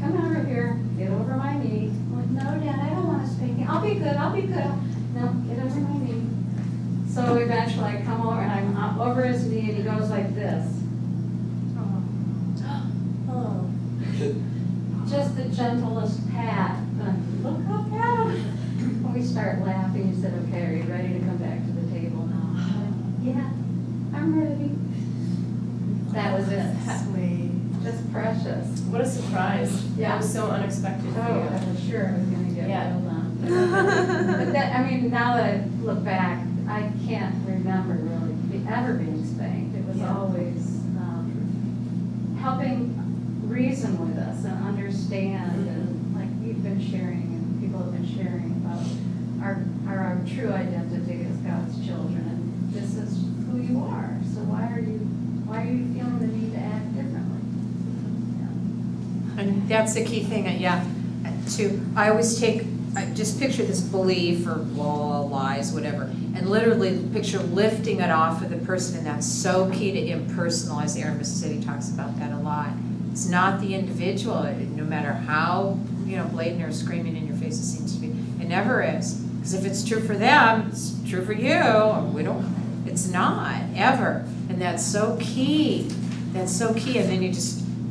Come over here, get over my knee. I'm like, no, Dad, I don't want a spanking. I'll be good. No, get over my knee. So eventually I come over and I'm up over his knee, and he goes like this. Oh. Just the gentlest pat. And look up at him. When we start laughing, he said, okay, are you ready to come back to the table now? I'm like, yeah, I'm ready. That was it. Just precious. What a surprise. Yeah. That was so unexpected for Oh, you. I was sure I was gonna get Yeah. yelled on. But that, I mean, now that I look back, I can't remember really ever being spanked. It was Yeah. always helping reason with us and understand, and like you've been sharing and people have been sharing about our true identity as God's children, and this is who you are. So why are you feeling the need to act differently? And that's the key thing, I always I just picture this belief or lies, whatever, and literally picture lifting it off of the person, and that's so key to impersonal, as Erin Mississippi talks about that a lot. It's not the individual, no matter how, blatant or screaming in your face it seems to be, it never is. Because if it's true for them, it's true for you, it's not, ever. And that's so key, and then you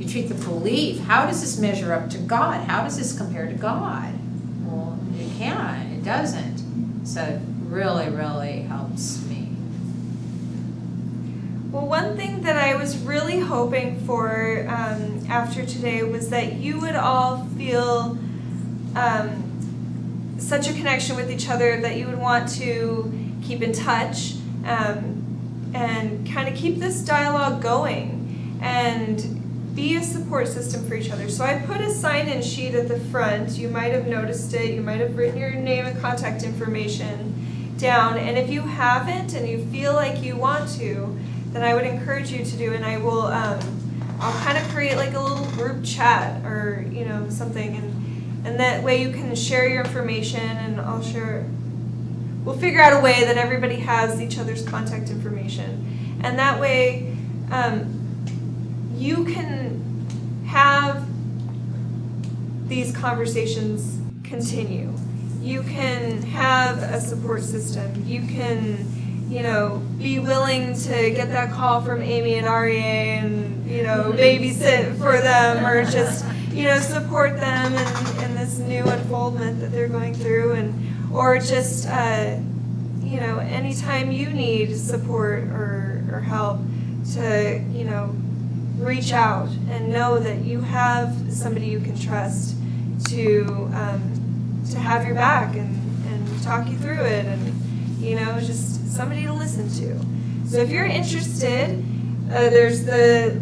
treat the belief. How does this measure up to God? How does this compare to God? Well, it can't, it doesn't. So it really, really helps me. Well, one thing that I was really hoping for after today was that you would all feel such a connection with each other that you would want to keep in touch and kind of keep this dialogue going and be a support system for each other. So I put a sign-in sheet at the front. You might have noticed it. You might have written your name and contact information down. And if you haven't and you feel like you want to, then I would encourage you to do. And I will, I'll kind of create like a little group chat or something, and that way you can share your information, and I'll share. We'll figure out a way that everybody has each other's contact information, and that way you can have these conversations continue. You can have a support system. You can, be willing to get that call from Amy and REA and, babysit for them, or just, support them in this new unfoldment that they're going through, or just, anytime you need support or help to, reach out and know that you have somebody you can trust to have your back and talk you through it, and just somebody to listen to. So if you're interested, there's the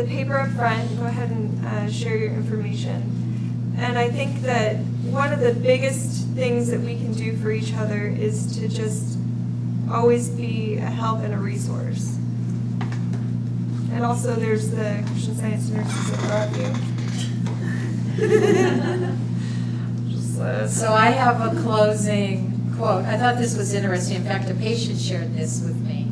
paper up front. Go ahead and share your information. And I think that one of the biggest things that we can do for each other is to just always be a help and a resource. And also there's the Christian Science nurses that brought you. So I have a closing quote. I thought this was interesting. In fact, a patient shared this with me.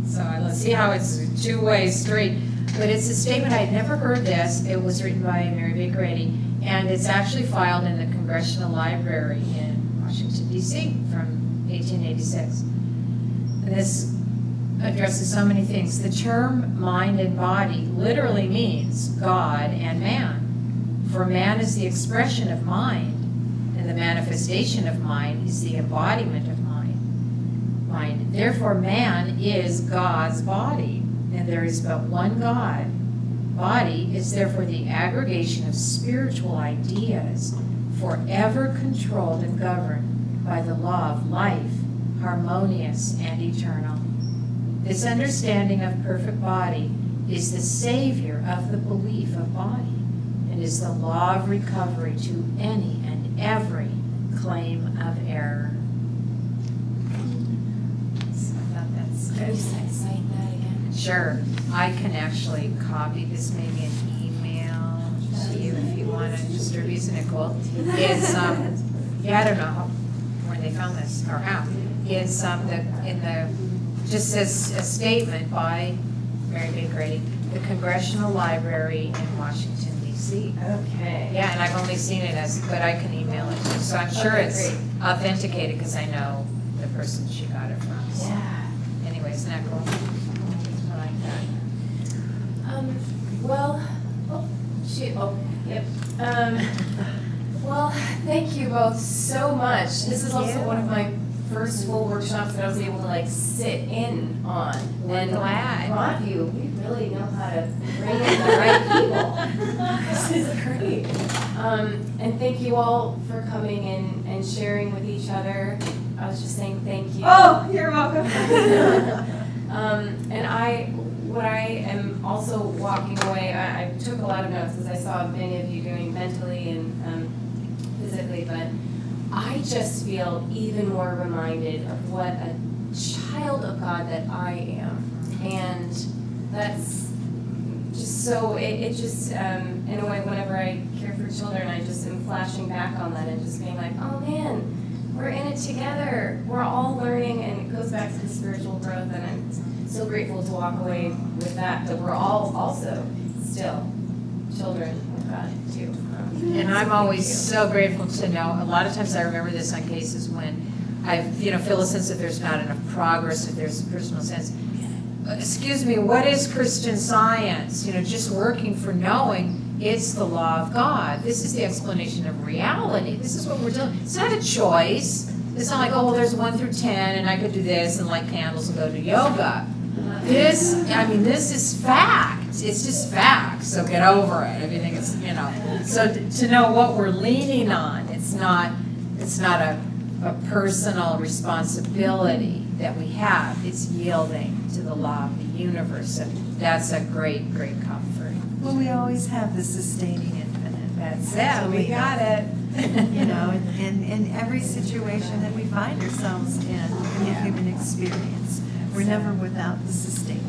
So let's see how it's a two-way street. But it's a statement, I had never heard this. It was written by Mary Baker Eddy, and it's actually filed in the Congressional Library in Washington, D.C. from 1886. And this addresses so many things. The term mind and body literally means God and man. For man is the expression of mind, and the manifestation of mind is the embodiment of mind. Therefore, man is God's body. and there is but one God. Body is therefore the aggregation of spiritual ideas, forever controlled and governed by the law of life, harmonious and eternal. This understanding of perfect body is the savior of the belief of body, and is the law of recovery to any and every claim of error. So I thought that's Can you cite that again? Sure. I can actually copy this, maybe an email to you if you want to distribute. Isn't it cool? It's, yeah, I don't know where they found this or how. It's just says a statement by Mary Bay Grady, the Congressional Library in Washington, D.C. Okay. Yeah, and I've only seen it but I can email it to you. So I'm sure Okay, it's great. authenticated because I know the person she got it from. So Yeah. anyway, isn't that cool? I like that. Well, yep. Well, thank you both so much. This is also one of my first full workshops that I was able to like sit in on. We're glad. A lot of you, we really know how to bring in the right people. This is great. And thank you all for coming in and sharing with each other. I was just saying thank you. Oh, you're welcome. What I am also walking away, I took a lot of notes because I saw many of you doing mentally and physically, but I just feel even more reminded of what a child of God that I am. And that's just so, it just, in a way, whenever I care for children, I just am flashing back on that and just being like, oh man, we're in it together. We're all learning, and it goes back to the spiritual growth, and I'm so grateful to walk away with that we're all also still children of God too. And I'm always so grateful to know, a lot of times I remember this on cases when I feel a sense that there's not enough progress, if there's a personal sense. Excuse me, what is Christian Science? Just working for knowing it's the law of God. This is the explanation of reality. This is what we're doing. It's not a choice. It's not like, oh, well, there's 1 through 10 and I could do this and light candles and go to yoga. This is fact. It's just fact, so get over it. I think it's, so to know what we're leaning on, it's not a personal responsibility that we have. It's yielding to the law of the universe, and that's a great, great comfort. Well, we always have the sustaining infinite. That's it, we got it. In every situation that we find ourselves in the human experience, we're never without the sustaining